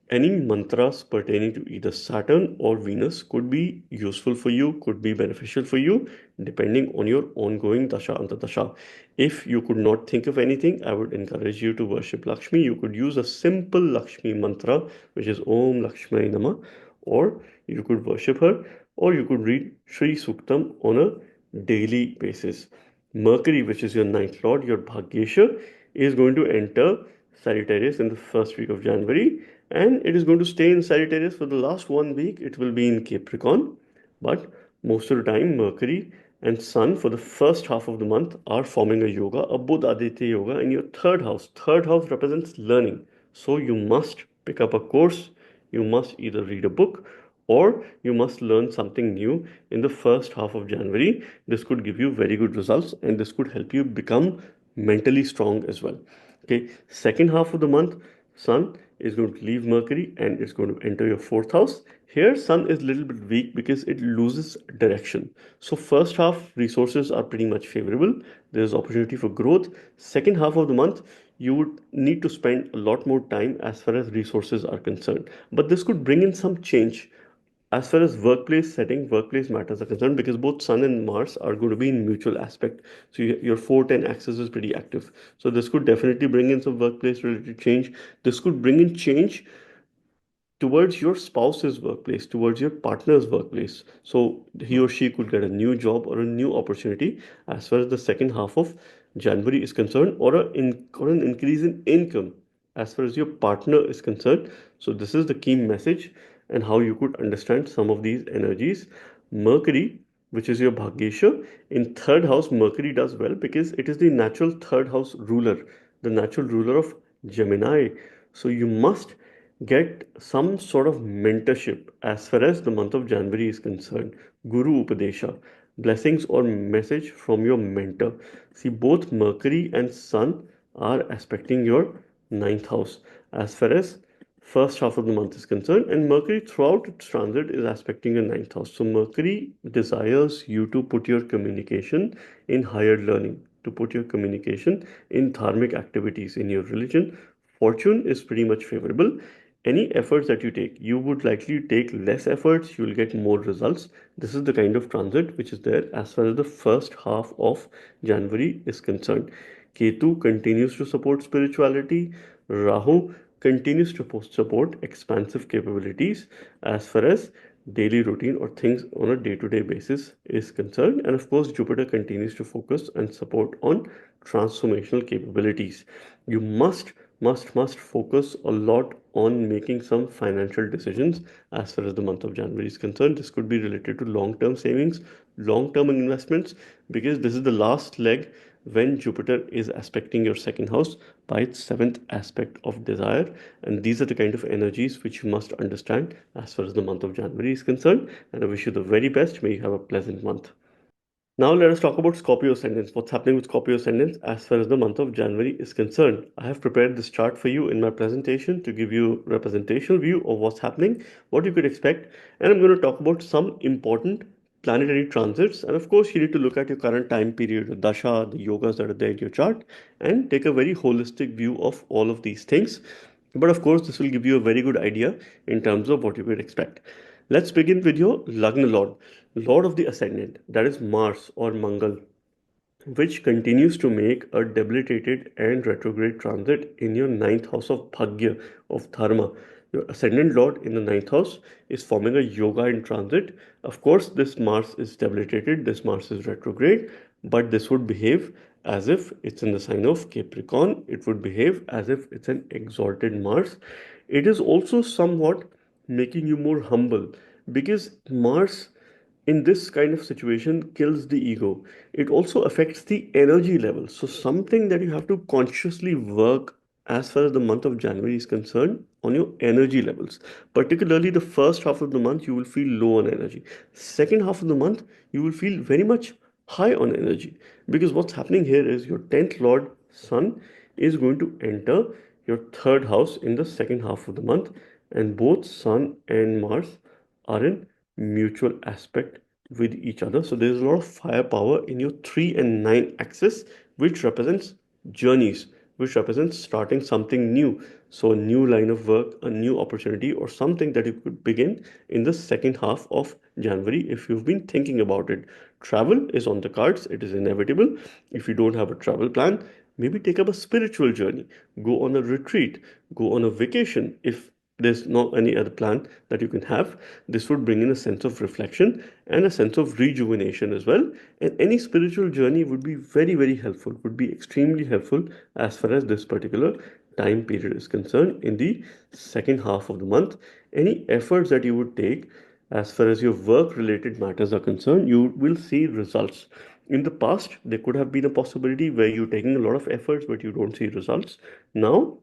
Any mantras pertaining to either Saturn or Venus could be useful for you, could be beneficial for you, depending on your ongoing dasha and dasha. If you could not think of anything, I would encourage you to worship Lakshmi. You could use a simple Lakshmi mantra, which is Om Lakshmi Nama, or you could worship her, or you could read Sri Suktam on a daily basis. Mercury, which is your ninth lord, your Bhagyesha, is going to enter Sagittarius in the first week of January, and it is going to stay in Sagittarius for the last 1 week. It will be in Capricorn, but most of the time, Mercury and Sun for the first half of the month are forming a yoga, a Buddha Aditya yoga in your third house. Third house represents learning, so you must pick up a course, you must either read a book or you must learn something new in the first half of January. This could give you very good results and this could help you become mentally strong as well. Okay, second half of the month, Sun is going to leave Mercury and it's going to enter your fourth house. Here, Sun is a little bit weak because it loses direction. So first half resources are pretty much favorable. There's opportunity for growth. Second half of the month, you would need to spend a lot more time as far as resources are concerned. But this could bring in some change as far as workplace setting, workplace matters are concerned, because both Sun and Mars are going to be in mutual aspect. So your 410 axis is pretty active. So this could definitely bring in some workplace related change. This could bring in change towards your spouse's workplace, towards your partner's workplace. So he or she could get a new job or a new opportunity as far as the second half of January is concerned, or an increase in income as far as your partner is concerned. So this is the key message and how you could understand some of these energies. Mercury, which is your Bhagyesha, in third house, Mercury does well because it is the natural third house ruler, the natural ruler of Gemini. So you must get some sort of mentorship as far as the month of January is concerned. Guru Upadesha, blessings or message from your mentor. See, both Mercury and Sun are aspecting your ninth house as far as first half of the month is concerned, and Mercury throughout its transit is aspecting your ninth house. So Mercury desires you to put your communication in higher learning, to put your communication in dharmic activities, in your religion. Fortune is pretty much favorable. Any efforts that you take, you would likely take less efforts, you will get more results. This is the kind of transit which is there as far as the first half of January is concerned. Ketu continues to support spirituality. Rahu continues to support expansive capabilities as far as daily routine or things on a day-to-day basis is concerned. And of course, Jupiter continues to focus and support on transformational capabilities. You must focus a lot on making some financial decisions as far as the month of January is concerned. This could be related to long-term savings, long-term investments, because this is the last leg when Jupiter is aspecting your second house by its seventh aspect of desire. And these are the kind of energies which you must understand as far as the month of January is concerned. And I wish you the very best. May you have a pleasant month. Now let us talk about Scorpio Ascendants. What's happening with Scorpio Ascendants as far as the month of January is concerned? I have prepared this chart for you in my presentation to give you a representational view of what's happening, what you could expect, and I'm going to talk about some important planetary transits. And of course, you need to look at your current time period, the dasha, the yogas that are there in your chart, and take a very holistic view of all of these things. But of course, this will give you a very good idea in terms of what you could expect. Let's begin with your Lagna Lord, Lord of the Ascendant, that is Mars or Mangal, which continues to make a debilitated and retrograde transit in your ninth house of Bhagya, of Dharma. Your ascendant lord in the ninth house is forming a yoga in transit. Of course, this Mars is debilitated, this Mars is retrograde, but this would behave as if it's in the sign of Capricorn. It would behave as if it's an exalted Mars. It is also somewhat making you more humble because Mars in this kind of situation kills the ego. It also affects the energy level. So something that you have to consciously work as far as the month of January is concerned on your energy levels. Particularly the first half of the month, you will feel low on energy. Second half of the month, you will feel very much high on energy. Because what's happening here is your 10th Lord Sun is going to enter your third house in the second half of the month. And both Sun and Mars are in mutual aspect with each other. So there's a lot of firepower in your 3 and 9 axis, which represents journeys, which represents starting something new. So a new line of work, a new opportunity, or something that you could begin in the second half of January if you've been thinking about it. Travel is on the cards, it is inevitable. If you don't have a travel plan, maybe take up a spiritual journey, go on a retreat, go on a vacation if there's no any other plan that you can have. This would bring in a sense of reflection and a sense of rejuvenation as well. And any spiritual journey would be very helpful, would be extremely helpful as far as this particular time period is concerned in the second half of the month. Any efforts that you would take as far as your work related matters are concerned, you will see results. In the past, there could have been a possibility where you're taking a lot of efforts but you don't see results. Now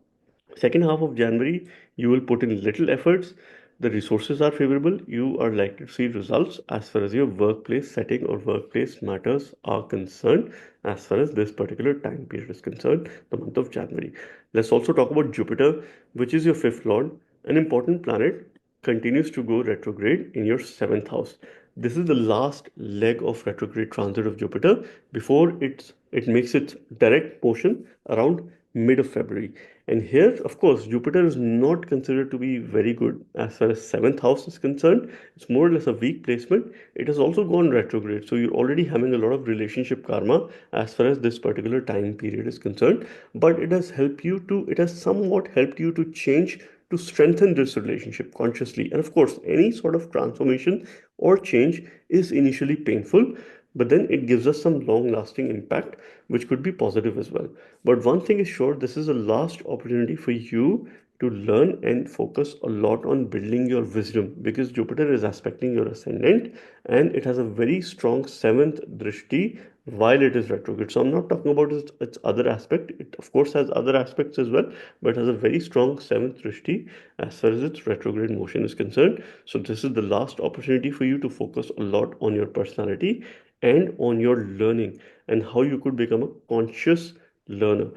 second half of January, you will put in little efforts. The resources are favorable. You are likely to see results as far as your workplace setting or workplace matters are concerned, as far as this particular time period is concerned, the month of January. Let's also talk about Jupiter, which is your fifth lord, an important planet, continues to go retrograde in your seventh house. This is the last leg of retrograde transit of Jupiter before it makes its direct motion around mid of February. And here, of course, Jupiter is not considered to be very good as far as seventh house is concerned. It's more or less a weak placement. It has also gone retrograde, so you're already having a lot of relationship karma as far as this particular time period is concerned. But it has somewhat helped you to change to strengthen this relationship consciously. And of course, any sort of transformation or change is initially painful, but then it gives us some long lasting impact, which could be positive as well. But one thing is sure, this is a last opportunity for you to learn and focus a lot on building your wisdom, because Jupiter is aspecting your ascendant and it has a very strong seventh drishti while it is retrograde. So I'm not talking about its other aspect. It of course has other aspects as well, but has a very strong seventh drishti as far as its retrograde motion is concerned. So this is the last opportunity for you to focus a lot on your personality and on your learning and how you could become a conscious learner.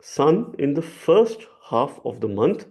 Sun in the first half of the month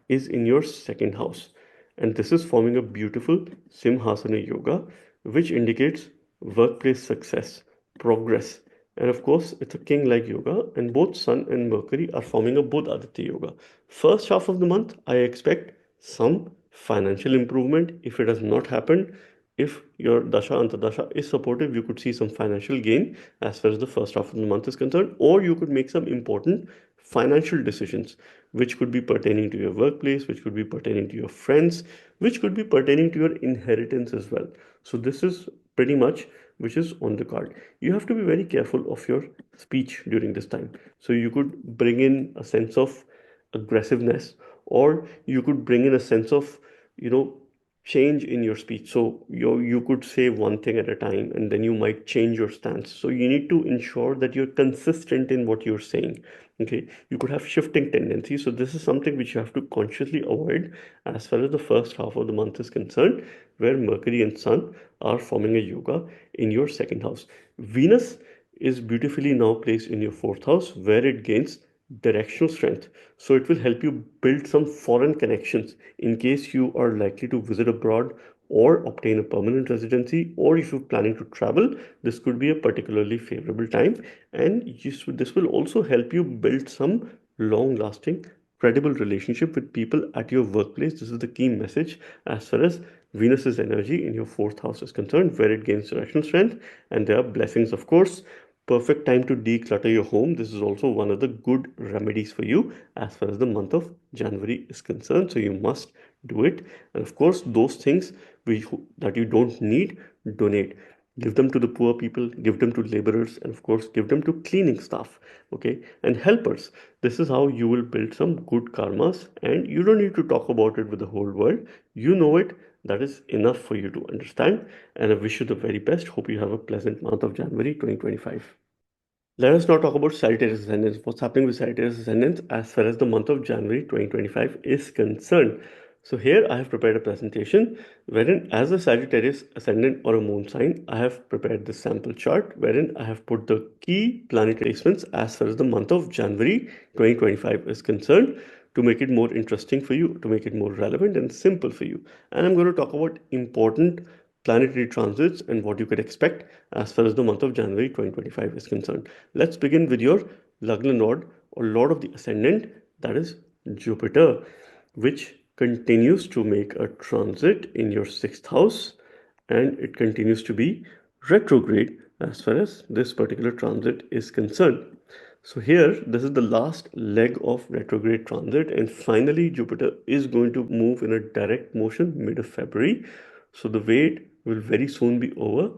is in your second house, and this is forming a beautiful Simhasana yoga, which indicates workplace success, progress, and of course, it's a king like yoga, and both Sun and Mercury are forming a Bodh-Aditya yoga. First half of the month, I expect some financial improvement. If it has not happened, if your dasha antardasha is supportive, you could see some financial gain as far as the first half of the month is concerned, or you could make some important financial decisions, which could be pertaining to your workplace, which could be pertaining to your friends, which could be pertaining to your inheritance as well. So this is pretty much which is on the card. You have to be very careful of your speech during this time. So you could bring in a sense of aggressiveness, or you could bring in a sense of, you know, change in your speech. So you could say one thing at a time and then you might change your stance. So you need to ensure that you're consistent in what you're saying. Okay, you could have shifting tendencies. So this is something which you have to consciously avoid as far as the first half of the month is concerned, where Mercury and Sun are forming a yoga in your second house. Venus is beautifully now placed in your fourth house, where it gains directional strength. So it will help you build some foreign connections in case you are likely to visit abroad or obtain a permanent residency, or if you're planning to travel, this could be a particularly favorable time. And this will also help you build some long lasting credible relationship with people at your workplace. This is the key message as far as Venus's energy in your fourth house is concerned, where it gains directional strength, and there are blessings, of course. Perfect time to declutter your home. This is also one of the good remedies for you as far as the month of January is concerned. So you must do it. And of course, those things that you don't need, donate. Give them to the poor people, give them to laborers, and of course, give them to cleaning staff, okay, and helpers. This is how you will build some good karmas, and you don't need to talk about it with the whole world. You know it. That is enough for you to understand. And I wish you the very best. Hope you have a pleasant month of January 2025. Let us now talk about Sagittarius Ascendants. What's happening with Sagittarius Ascendants as far as the month of January 2025 is concerned. So here I have prepared a presentation wherein, as a Sagittarius Ascendant or a moon sign, I have prepared this sample chart wherein I have put the key planetary placements as far as the month of January 2025 is concerned, to make it more interesting for you, to make it more relevant and simple for you. And I'm going to talk about important planetary transits and what you could expect as far as the month of January 2025 is concerned. Let's begin with your Lagna Lord or Lord of the Ascendant, that is Jupiter, which continues to make a transit in your sixth house, and it continues to be retrograde as far as this particular transit is concerned. So here, this is the last leg of retrograde transit, and finally Jupiter is going to move in a direct motion mid of February. So the wait will very soon be over,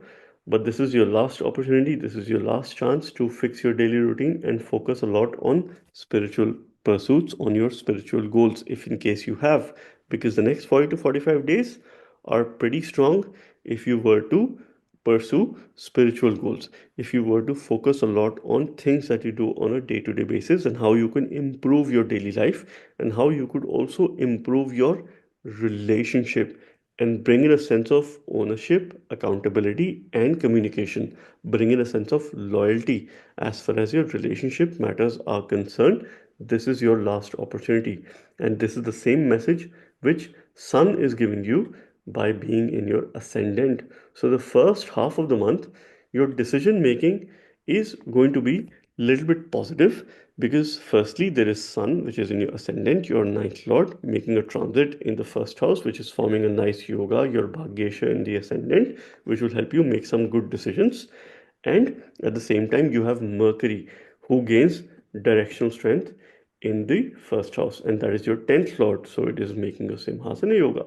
but this is your last opportunity. This is your last chance to fix your daily routine and focus a lot on spiritual pursuits, on your spiritual goals, if in case you have, because the next 40 to 45 days are pretty strong if you were to pursue spiritual goals, if you were to focus a lot on things that you do on a day-to-day basis, and how you can improve your daily life, and how you could also improve your relationship and bring in a sense of ownership, accountability, and communication. Bring in a sense of loyalty as far as your relationship matters are concerned. This is your last opportunity, and this is the same message which Sun is giving you by being in your ascendant. So the first half of the month, your decision making is going to be a little bit positive, because firstly there is Sun, which is in your ascendant, your ninth lord, making a transit in the first house, which is forming a nice yoga, your Bhagyesha in the ascendant, which will help you make some good decisions. And at the same time, you have Mercury, who gains directional strength in the first house, and that is your 10th lord. So it is making a Simhasana Yoga.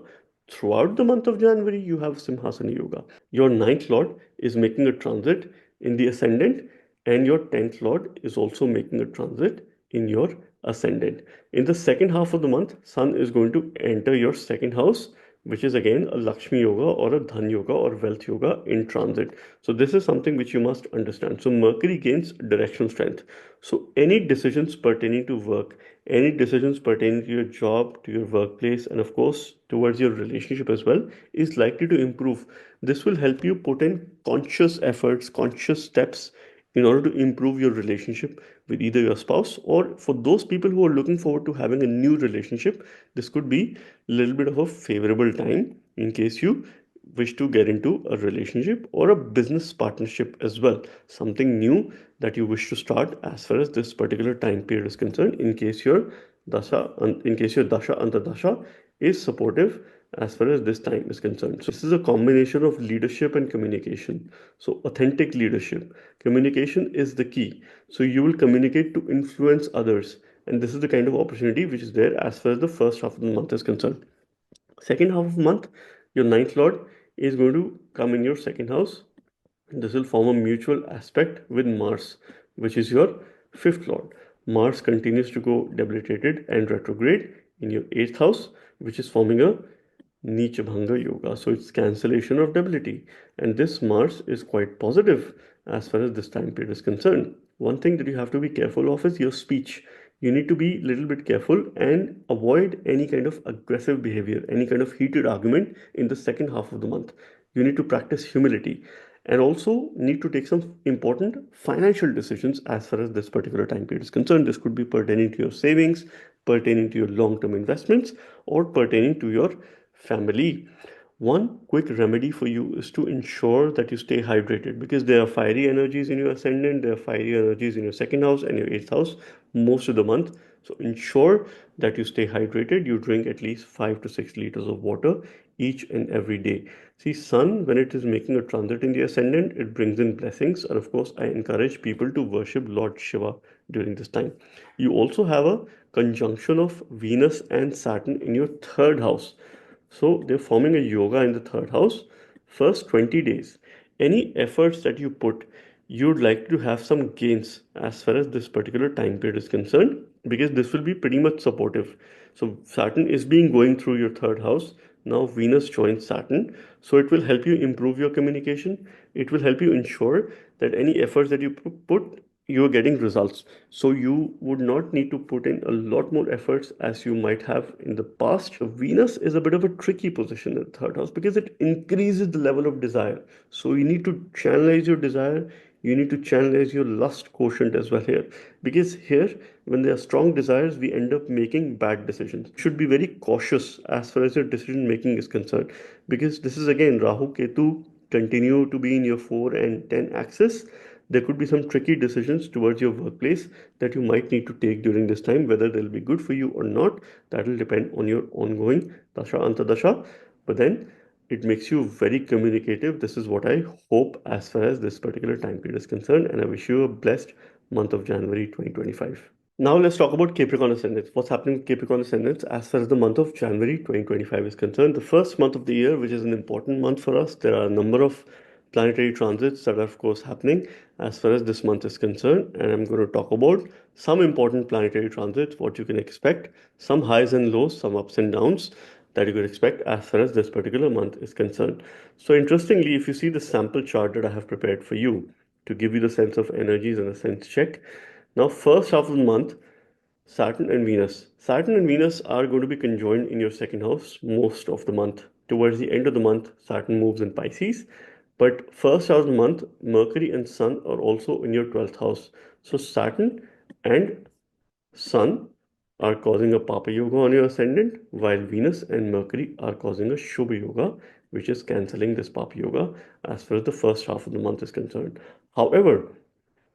Throughout the month of January, you have Simhasana Yoga. Your ninth lord is making a transit in the ascendant, and your 10th lord is also making a transit in your ascendant. In the second half of the month, Sun is going to enter your second house, which is again a Lakshmi Yoga or a Dhan Yoga or Wealth Yoga in transit. So this is something which you must understand. So Mercury gains directional strength. So any decisions pertaining to work, any decisions pertaining to your job, to your workplace, and of course towards your relationship as well, is likely to improve. This will help you put in conscious efforts, conscious steps in order to improve your relationship with either your spouse, or for those people who are looking forward to having a new relationship, this could be a little bit of a favorable time in case you wish to get into a relationship or a business partnership as well, something new that you wish to start as far as this particular time period is concerned, in case your dasha antardasha is supportive as far as this time is concerned. So this is a combination of leadership and communication. So authentic leadership, communication is the key. So you will communicate to influence others, and this is the kind of opportunity which is there as far as the first half of the month is concerned. Second half of the month, your ninth lord is going to come in your second house. This will form a mutual aspect with Mars, which is your fifth lord. Mars continues to go debilitated and retrograde in your eighth house, which is forming a Nicha Bhanga Yoga. So it's cancellation of debility. And this Mars is quite positive as far as this time period is concerned. One thing that you have to be careful of is your speech. You need to be a little bit careful and avoid any kind of aggressive behavior, any kind of heated argument in the second half of the month. You need to practice humility and also need to take some important financial decisions as far as this particular time period is concerned. This could be pertaining to your savings, pertaining to your long-term investments, or pertaining to your family. One quick remedy for you is to ensure that you stay hydrated, because there are fiery energies in your ascendant, there are fiery energies in your second house and your eighth house most of the month. So ensure that you stay hydrated. You drink at least 5 to 6 liters of water each and every day. See, Sun, when it is making a transit in the ascendant, it brings in blessings. And of course, I encourage people to worship Lord Shiva during this time. You also have a conjunction of Venus and Saturn in your third house. So they're forming a yoga in the third house. First 20 days, any efforts that you put, you'd like to have some gains as far as this particular time period is concerned, because this will be pretty much supportive. So Saturn is being going through your third house. Now Venus joins Saturn. So it will help you improve your communication. It will help you ensure that any efforts that you put, you are getting results. So you would not need to put in a lot more efforts as you might have in the past. Venus is a bit of a tricky position in the third house because it increases the level of desire. So you need to channelize your desire. You need to channelize your lust quotient as well here. Because here, when there are strong desires, we end up making bad decisions. You should be very cautious as far as your decision making is concerned. Because this is again Rahu Ketu continue to be in your 4 and 10 axis. There could be some tricky decisions towards your workplace that you might need to take during this time. Whether they'll be good for you or not, that will depend on your ongoing dasha antardasha. But then it makes you very communicative. This is what I hope as far as this particular time period is concerned, and I wish you a blessed month of January 2025. Now let's talk about Capricorn Ascendants. What's happening with Capricorn Ascendants as far as the month of January 2025 is concerned? The first month of the year, which is an important month for us, there are a number of planetary transits that are of course happening as far as this month is concerned, and I'm going to talk about some important planetary transits, what you can expect, some highs and lows, some ups and downs that you could expect as far as this particular month is concerned. So interestingly, if you see the sample chart that I have prepared for you to give you the sense of energies and a sense check, now first half of the month, Saturn and Venus. Saturn and Venus are going to be conjoined in your second house most of the month. Towards the end of the month, Saturn moves in Pisces. But first half of the month, Mercury and Sun are also in your 12th house. So Saturn and Sun are causing a Papa Yoga on your ascendant, while Venus and Mercury are causing a Shubha Yoga, which is cancelling this Papa Yoga as far as the first half of the month is concerned. However,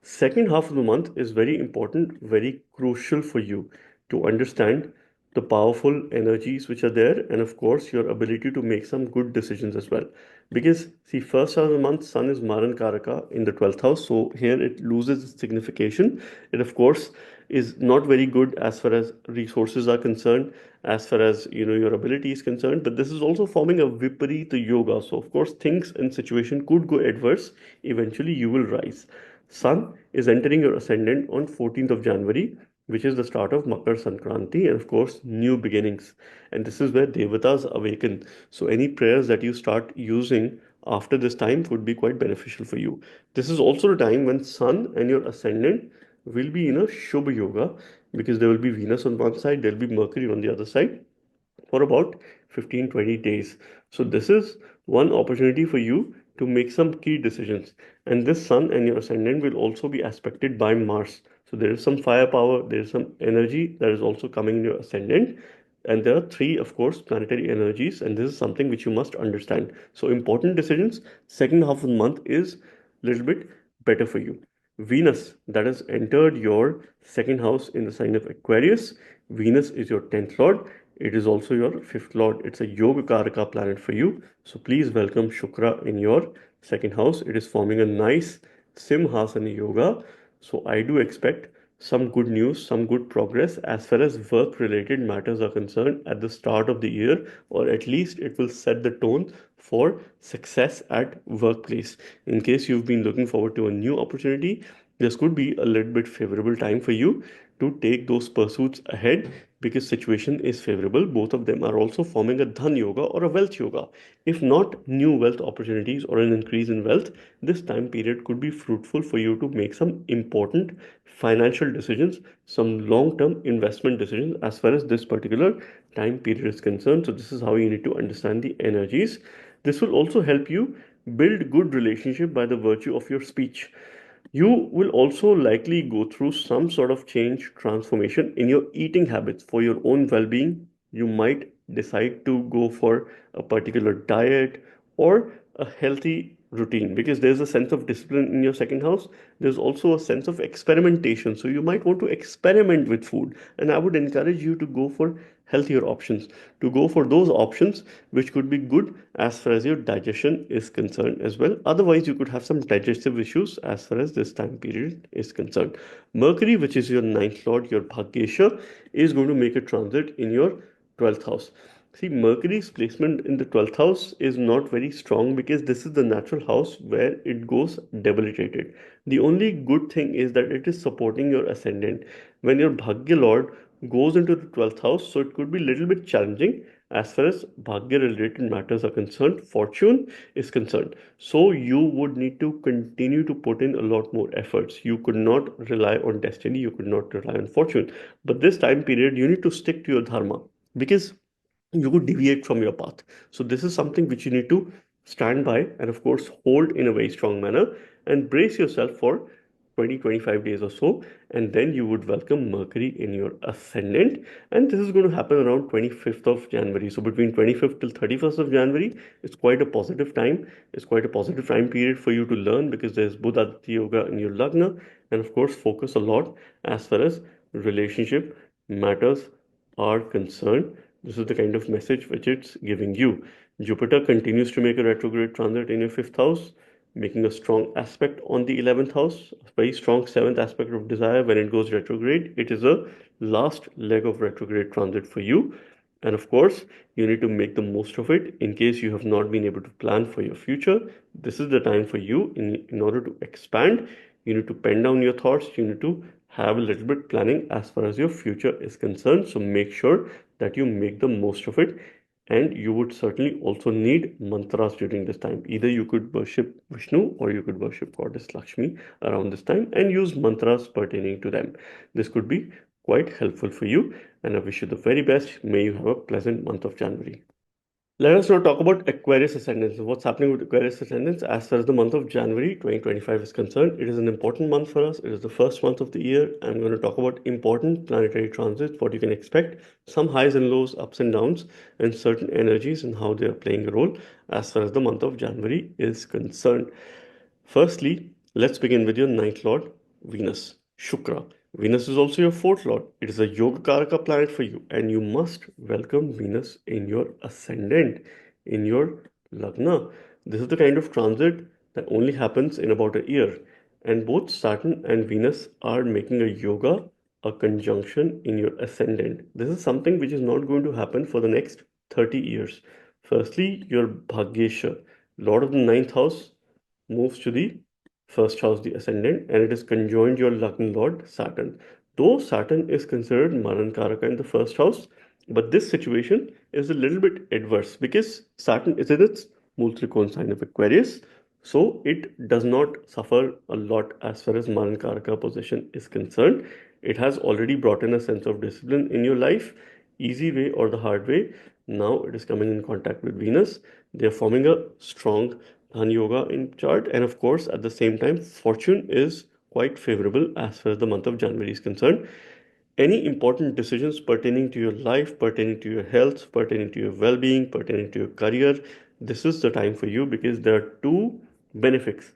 second half of the month is very important, very crucial for you to understand the powerful energies which are there, and of course your ability to make some good decisions as well. Because see, first half of the month, Sun is Maran Karaka in the 12th house, so here it loses its signification. It of course is not very good as far as resources are concerned, as far as your ability is concerned. But this is also forming a Viparita Yoga, so of course things and situation could go adverse. Eventually, you will rise. Sun is entering your ascendant on 14th of January, which is the start of Makar Sankranti and of course new beginnings. And this is where Devatas awaken. So any prayers that you start using after this time would be quite beneficial for you. This is also the time when Sun and your ascendant will be in a Shubha Yoga, because there will be Venus on one side, there will be Mercury on the other side for about 15-20 days. So this is one opportunity for you to make some key decisions. And this Sun and your ascendant will also be aspected by Mars. So there is some firepower, there is some energy that is also coming in your ascendant. And there are three, of course, planetary energies, and this is something which you must understand. So important decisions, second half of the month is a little bit better for you. Venus, that has entered your second house in the sign of Aquarius. Venus is your 10th lord. It is also your fifth lord. It's a Yoga Karaka planet for you. So please welcome Shukra in your second house. It is forming a nice Simhasana Yoga. So I do expect some good news, some good progress as far as work related matters are concerned at the start of the year, or at least it will set the tone for success at workplace. In case you've been looking forward to a new opportunity, this could be a little bit favorable time for you to take those pursuits ahead, because situation is favorable. Both of them are also forming a dhan yoga or a wealth yoga. If not new wealth opportunities or an increase in wealth, this time period could be fruitful for you to make some important financial decisions, some long-term investment decisions as far as this particular time period is concerned. So this is how you need to understand the energies. This will also help you build good relationship by the virtue of your speech. You will also likely go through some sort of change, transformation in your eating habits for your own well being. You might decide to go for a particular diet or a healthy routine, because there's a sense of discipline in your second house. There's also a sense of experimentation. So you might want to experiment with food. And I would encourage you to go for healthier options, to go for those options which could be good as far as your digestion is concerned as well. Otherwise, you could have some digestive issues as far as this time period is concerned. Mercury, which is your ninth lord, your Bhagyesha, is going to make a transit in your 12th house. See, Mercury's placement in the 12th house is not very strong, because this is the natural house where it goes debilitated. The only good thing is that it is supporting your ascendant. When your Bhagya Lord goes into the 12th house, so it could be a little bit challenging as far as Bhagya related matters are concerned, fortune is concerned. So you would need to continue to put in a lot more efforts. You could not rely on destiny, you could not rely on fortune. But this time period, you need to stick to your dharma, because you could deviate from your path. So this is something which you need to stand by and of course hold in a very strong manner, and brace yourself for 20-25 days or so, and then you would welcome Mercury in your ascendant. And this is going to happen around 25th of January. So between 25th till 31st of January, it's quite a positive time. It's quite a positive time period for you to learn, because there's Buddha Yoga in your Lagna, and of course focus a lot as far as relationship matters are concerned. This is the kind of message which it's giving you. Jupiter continues to make a retrograde transit in your fifth house, making a strong aspect on the 11th house, a very strong seventh aspect of desire. When it goes retrograde, it is a last leg of retrograde transit for you. And of course, you need to make the most of it. In case you have not been able to plan for your future, this is the time for you. In order to expand, you need to pen down your thoughts. You need to have a little bit planning as far as your future is concerned. So make sure that you make the most of it. And you would certainly also need mantras during this time. Either you could worship Vishnu or you could worship Goddess Lakshmi around this time and use mantras pertaining to them. This could be quite helpful for you, and I wish you the very best. May you have a pleasant month of January. Let us now talk about Aquarius ascendants. What's happening with Aquarius ascendants as far as the month of January 2025 is concerned? It is an important month for us. It is the first month of the year. I'm going to talk about important planetary transits, what you can expect, some highs and lows, ups and downs, and certain energies and how they are playing a role as far as the month of January is concerned. Firstly, let's begin with your ninth lord, Venus, Shukra. Venus is also your fourth lord. It is a Yoga Karaka planet for you, and you must welcome Venus in your ascendant, in your Lagna. This is the kind of transit that only happens in about a year, and both Saturn and Venus are making a yoga, a conjunction in your ascendant. This is something which is not going to happen for the next 30 years. Firstly, your Bhagyesha, Lord of the ninth house, moves to the first house, the ascendant, and it is conjoined your Lagna Lord Saturn. Though Saturn is considered Maran Karaka in the first house, but this situation is a little bit adverse because Saturn is in its Multrikon sign of Aquarius, so it does not suffer a lot as far as Maran Karaka position is concerned. It has already brought in a sense of discipline in your life, easy way or the hard way. Now it is coming in contact with Venus. They are forming a strong Dhan Yoga in chart, and of course, at the same time, fortune is quite favorable as far as the month of January is concerned. Any important decisions pertaining to your life, pertaining to your health, pertaining to your well being, pertaining to your career, this is the time for you because there are two benefics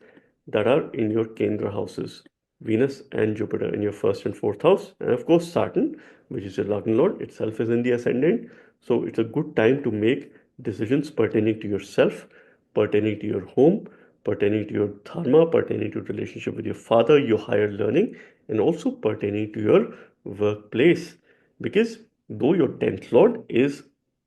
that are in your Kendra houses, Venus and Jupiter in your first and fourth house. And of course, Saturn, which is your Lagna Lord, itself is in the ascendant. So it's a good time to make decisions pertaining to yourself, pertaining to your home, pertaining to your dharma, pertaining to relationship with your father, your higher learning, and also pertaining to your workplace. Because though your 10th lord is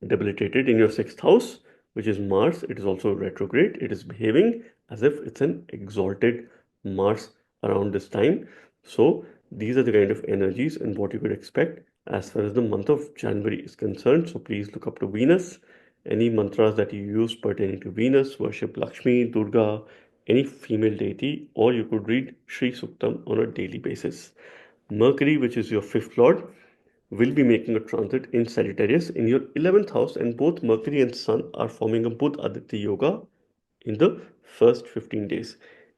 debilitated in your 6th house, which is Mars, it is also retrograde. It is behaving as if it's an exalted Mars around this time. So these are the kind of energies and what you could expect as far as the month of January is concerned. So please look up to Venus. Any mantras that you use pertaining to Venus, worship Lakshmi, Durga, any female deity, or you could read Sri Suktam on a daily basis. Mercury, which is your fifth lord, will be making a transit in Sagittarius in your 11th house, and both Mercury and Sun are forming a Budh Aditya Yoga in the first 15 days.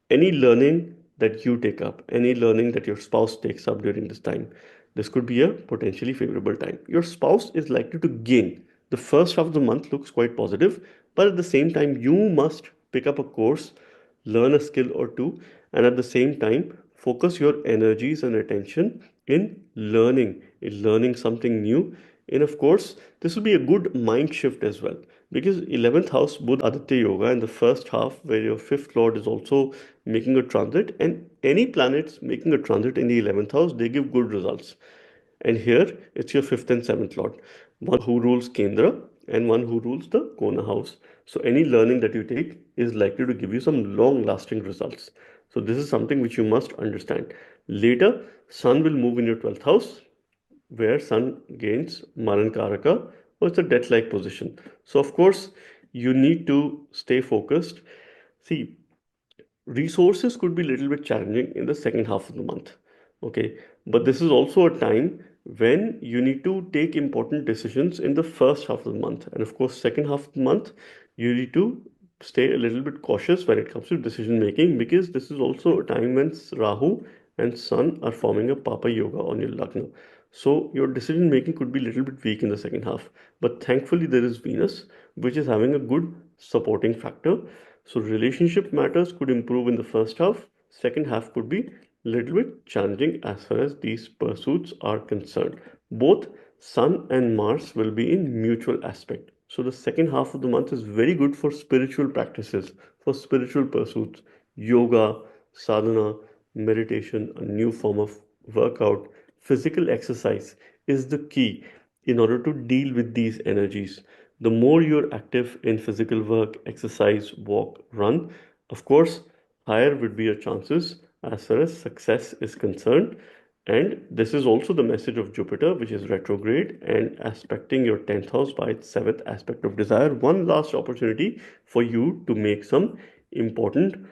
Any learning that you take up, any learning that your spouse takes up during this time, this could be a potentially favorable time. Your spouse is likely to gain. The first half of the month looks quite positive, but at the same time, you must pick up a course, learn a skill or two, and at the same time, focus your energies and attention in learning something new. And of course, this will be a good mind shift as well because 11th house Budh Aditya Yoga in the first half, where your fifth lord is also making a transit, and any planets making a transit in the 11th house, they give good results. And here it's your fifth and seventh lord, one who rules Kendra and one who rules the Kona house. So any learning that you take is likely to give you some long lasting results. So this is something which you must understand. Later, Sun will move in your 12th house, where Sun gains Maran Karaka, or it's a death like position. So, of course, you need to stay focused. See, resources could be a little bit challenging in the second half of the month. Okay, but this is also a time when you need to take important decisions in the first half of the month, and of course second half of the month you need to stay a little bit cautious when it comes to decision making, because this is also a time when Rahu and Sun are forming a Papa Yoga on your Lagna. So your decision making could be a little bit weak in the second half, but thankfully there is Venus, which is having a good supporting factor. So relationship matters could improve in the first half. Second half could be a little bit challenging as far as these pursuits are concerned. Both Sun and Mars will be in mutual aspect. So the second half of the month is very good for spiritual practices, for spiritual pursuits, yoga, sadhana, meditation, a new form of workout, physical exercise is the key in order to deal with these energies. The more you're active in physical work, exercise, walk, run, of course, higher would be your chances as far as success is concerned. And this is also the message of Jupiter, which is retrograde and aspecting your 10th house by its seventh aspect of desire. One last opportunity for you to make some important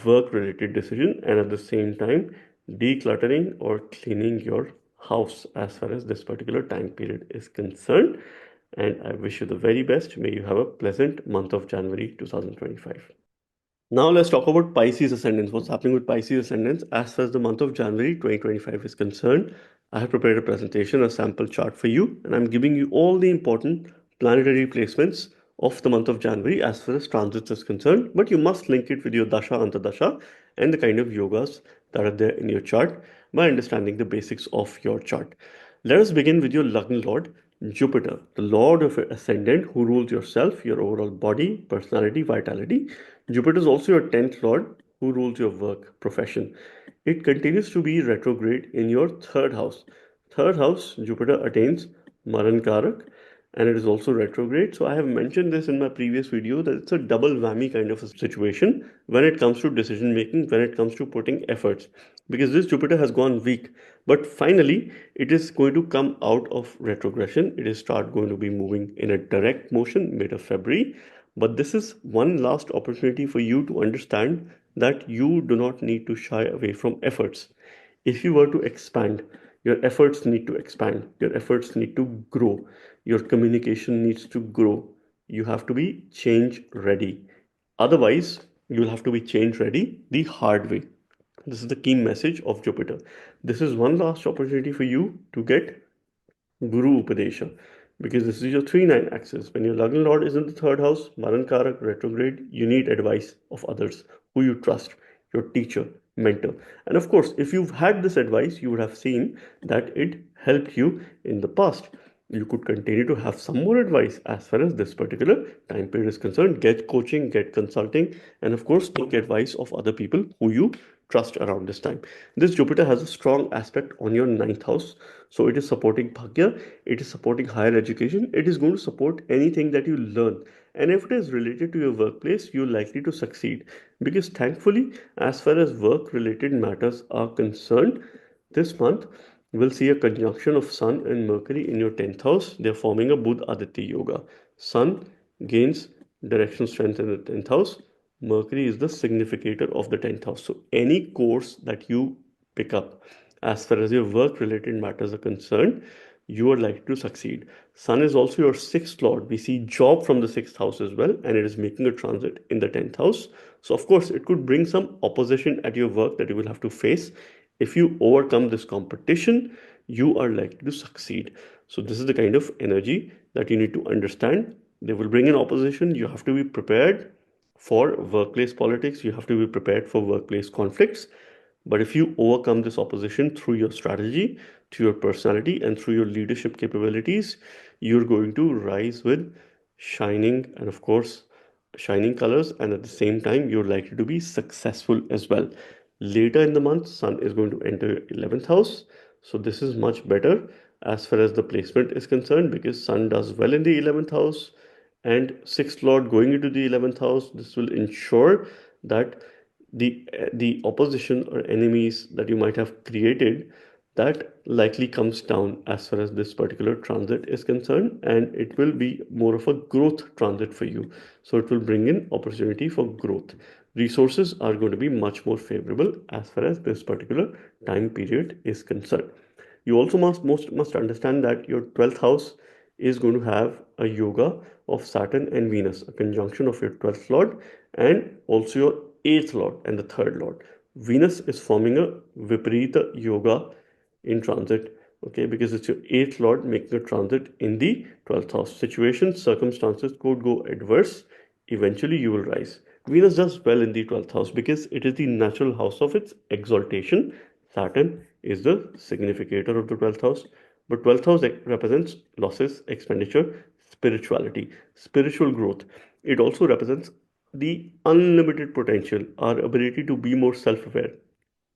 work related decision, and at the same time decluttering or cleaning your house as far as this particular time period is concerned. And I wish you the very best. May you have a pleasant month of January 2025. Now let's talk about Pisces ascendants. What's happening with Pisces ascendants as far as the month of January 2025 is concerned? I have prepared a presentation, a sample chart for you, and I'm giving you all the important planetary placements of the month of January as far as transits is concerned. But you must link it with your dasha, antardasha, and the kind of yogas that are there in your chart. by understanding the basics of your chart. Let us begin with your Lagna Lord, Jupiter, the Lord of your ascendant who rules yourself, your overall body, personality, vitality. Jupiter is also your 10th Lord who rules your work, profession. It continues to be retrograde in your third house. Third house, Jupiter attains Maran Karak, and it is also retrograde. So I have mentioned this in my previous video that it's a double whammy kind of a situation when it comes to decision making, when it comes to putting efforts, because this Jupiter has gone weak, but finally it is going to come out of retrogression. It is start going to be moving in a direct motion mid of February. But this is one last opportunity for you to understand that you do not need to shy away from efforts. If you were to expand, your efforts need to expand, your efforts need to grow, your communication needs to grow. You have to be change ready. Otherwise, you'll have to be change ready the hard way. This is the key message of Jupiter. This is one last opportunity for you to get Guru Upadesha, because this is your 3-9 axis. When your Lagna Lord is in the third house, Maran Karak retrograde, you need advice of others who you trust, your teacher, mentor. And of course, if you've had this advice, you would have seen that it helped you in the past. You could continue to have some more advice as far as this particular time period is concerned. Get coaching, get consulting, and of course, take advice of other people who you trust around this time. This Jupiter has a strong aspect on your ninth house. So it is supporting Bhagya, it is supporting higher education, it is going to support anything that you learn. And if it is related to your workplace, you're likely to succeed. Because thankfully, as far as work related matters are concerned, this month we'll see a conjunction of Sun and Mercury in your 10th house. They're forming a Budh Aditya Yoga. Sun gains direction strength in the 10th house. Mercury is the significator of the 10th house. So any course that you pick up as far as your work related matters are concerned, you are likely to succeed. Sun is also your sixth lord. We see job from the sixth house as well, and it is making a transit in the 10th house. So, of course, it could bring some opposition at your work that you will have to face. If you overcome this competition, you are likely to succeed. So, this is the kind of energy that you need to understand. They will bring in opposition. You have to be prepared for workplace politics, you have to be prepared for workplace conflicts. But if you overcome this opposition through your strategy, through your personality, and through your leadership capabilities, you're going to rise with shining and, of course, shining colors. And at the same time, you're likely to be successful as well. Later in the month, Sun is going to enter 11th house. So this is much better as far as the placement is concerned, because Sun does well in the 11th house and sixth lord going into the 11th house. This will ensure that the opposition or enemies that you might have created, that likely comes down as far as this particular transit is concerned, and it will be more of a growth transit for you. So it will bring in opportunity for growth. Resources are going to be much more favorable as far as this particular time period is concerned. You also must understand that your 12th house is going to have a yoga of Saturn and Venus, a conjunction of your 12th lord and also your 8th lord and the 3rd lord. Venus is forming a Viparita yoga in transit, okay, because it's your 8th lord making a transit in the 12th house. Situations, circumstances could go adverse. Eventually, you will rise. Venus does well in the 12th house because it is the natural house of its exaltation. Saturn is the significator of the 12th house, but 12th house represents losses, expenditure, spirituality, spiritual growth. It also represents the unlimited potential, our ability to be more self aware,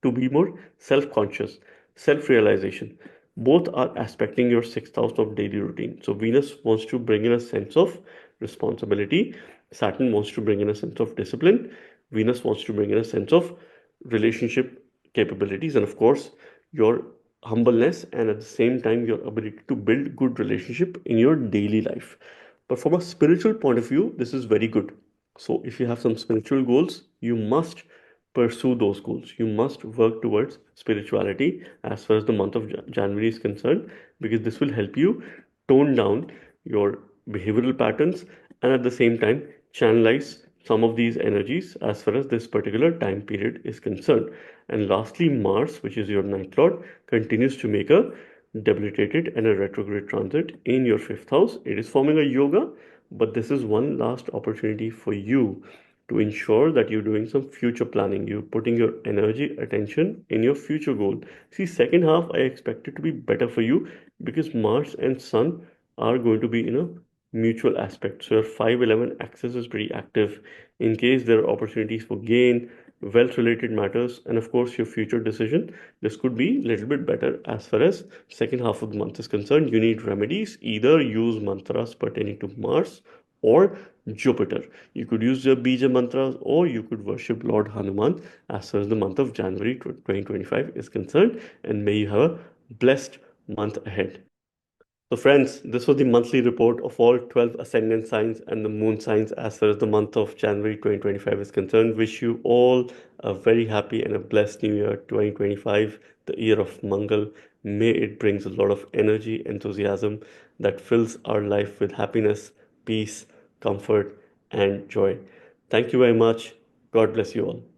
to be more self conscious, self realization. Both are aspecting your sixth house of daily routine. So, Venus wants to bring in a sense of responsibility, Saturn wants to bring in a sense of discipline, Venus wants to bring in a sense of relationship capabilities, and of course, your humbleness, and at the same time, your ability to build good relationship in your daily life. But from a spiritual point of view, this is very good. So, if you have some spiritual goals, you must pursue those goals. You must work towards spirituality as far as the month of January is concerned, because this will help you tone down your behavioral patterns and at the same time channelize some of these energies as far as this particular time period is concerned. And lastly, Mars, which is your ninth lord, continues to make a debilitated and a retrograde transit in your fifth house. It is forming a yoga, but this is one last opportunity for you to ensure that you're doing some future planning. You're putting your energy, attention in your future goal. See, second half, I expect it to be better for you because Mars and Sun are going to be in a mutual aspect. So your 511 axis is pretty active in case there are opportunities for gain, wealth related matters, and of course your future decision. This could be a little bit better as far as second half of the month is concerned. You need remedies, either use mantras pertaining to Mars or Jupiter. You could use your Bija mantras or you could worship Lord Hanuman as far as the month of January 2025 is concerned. And may you have a blessed month ahead. So, friends, this was the monthly report of all 12 ascendant signs and the moon signs as far as the month of January 2025 is concerned. Wish you all a very happy and a blessed new year 2025, the year of Mangal. May it brings a lot of energy, enthusiasm that fills our life with happiness, peace, comfort, and joy. Thank you very much. God bless you all.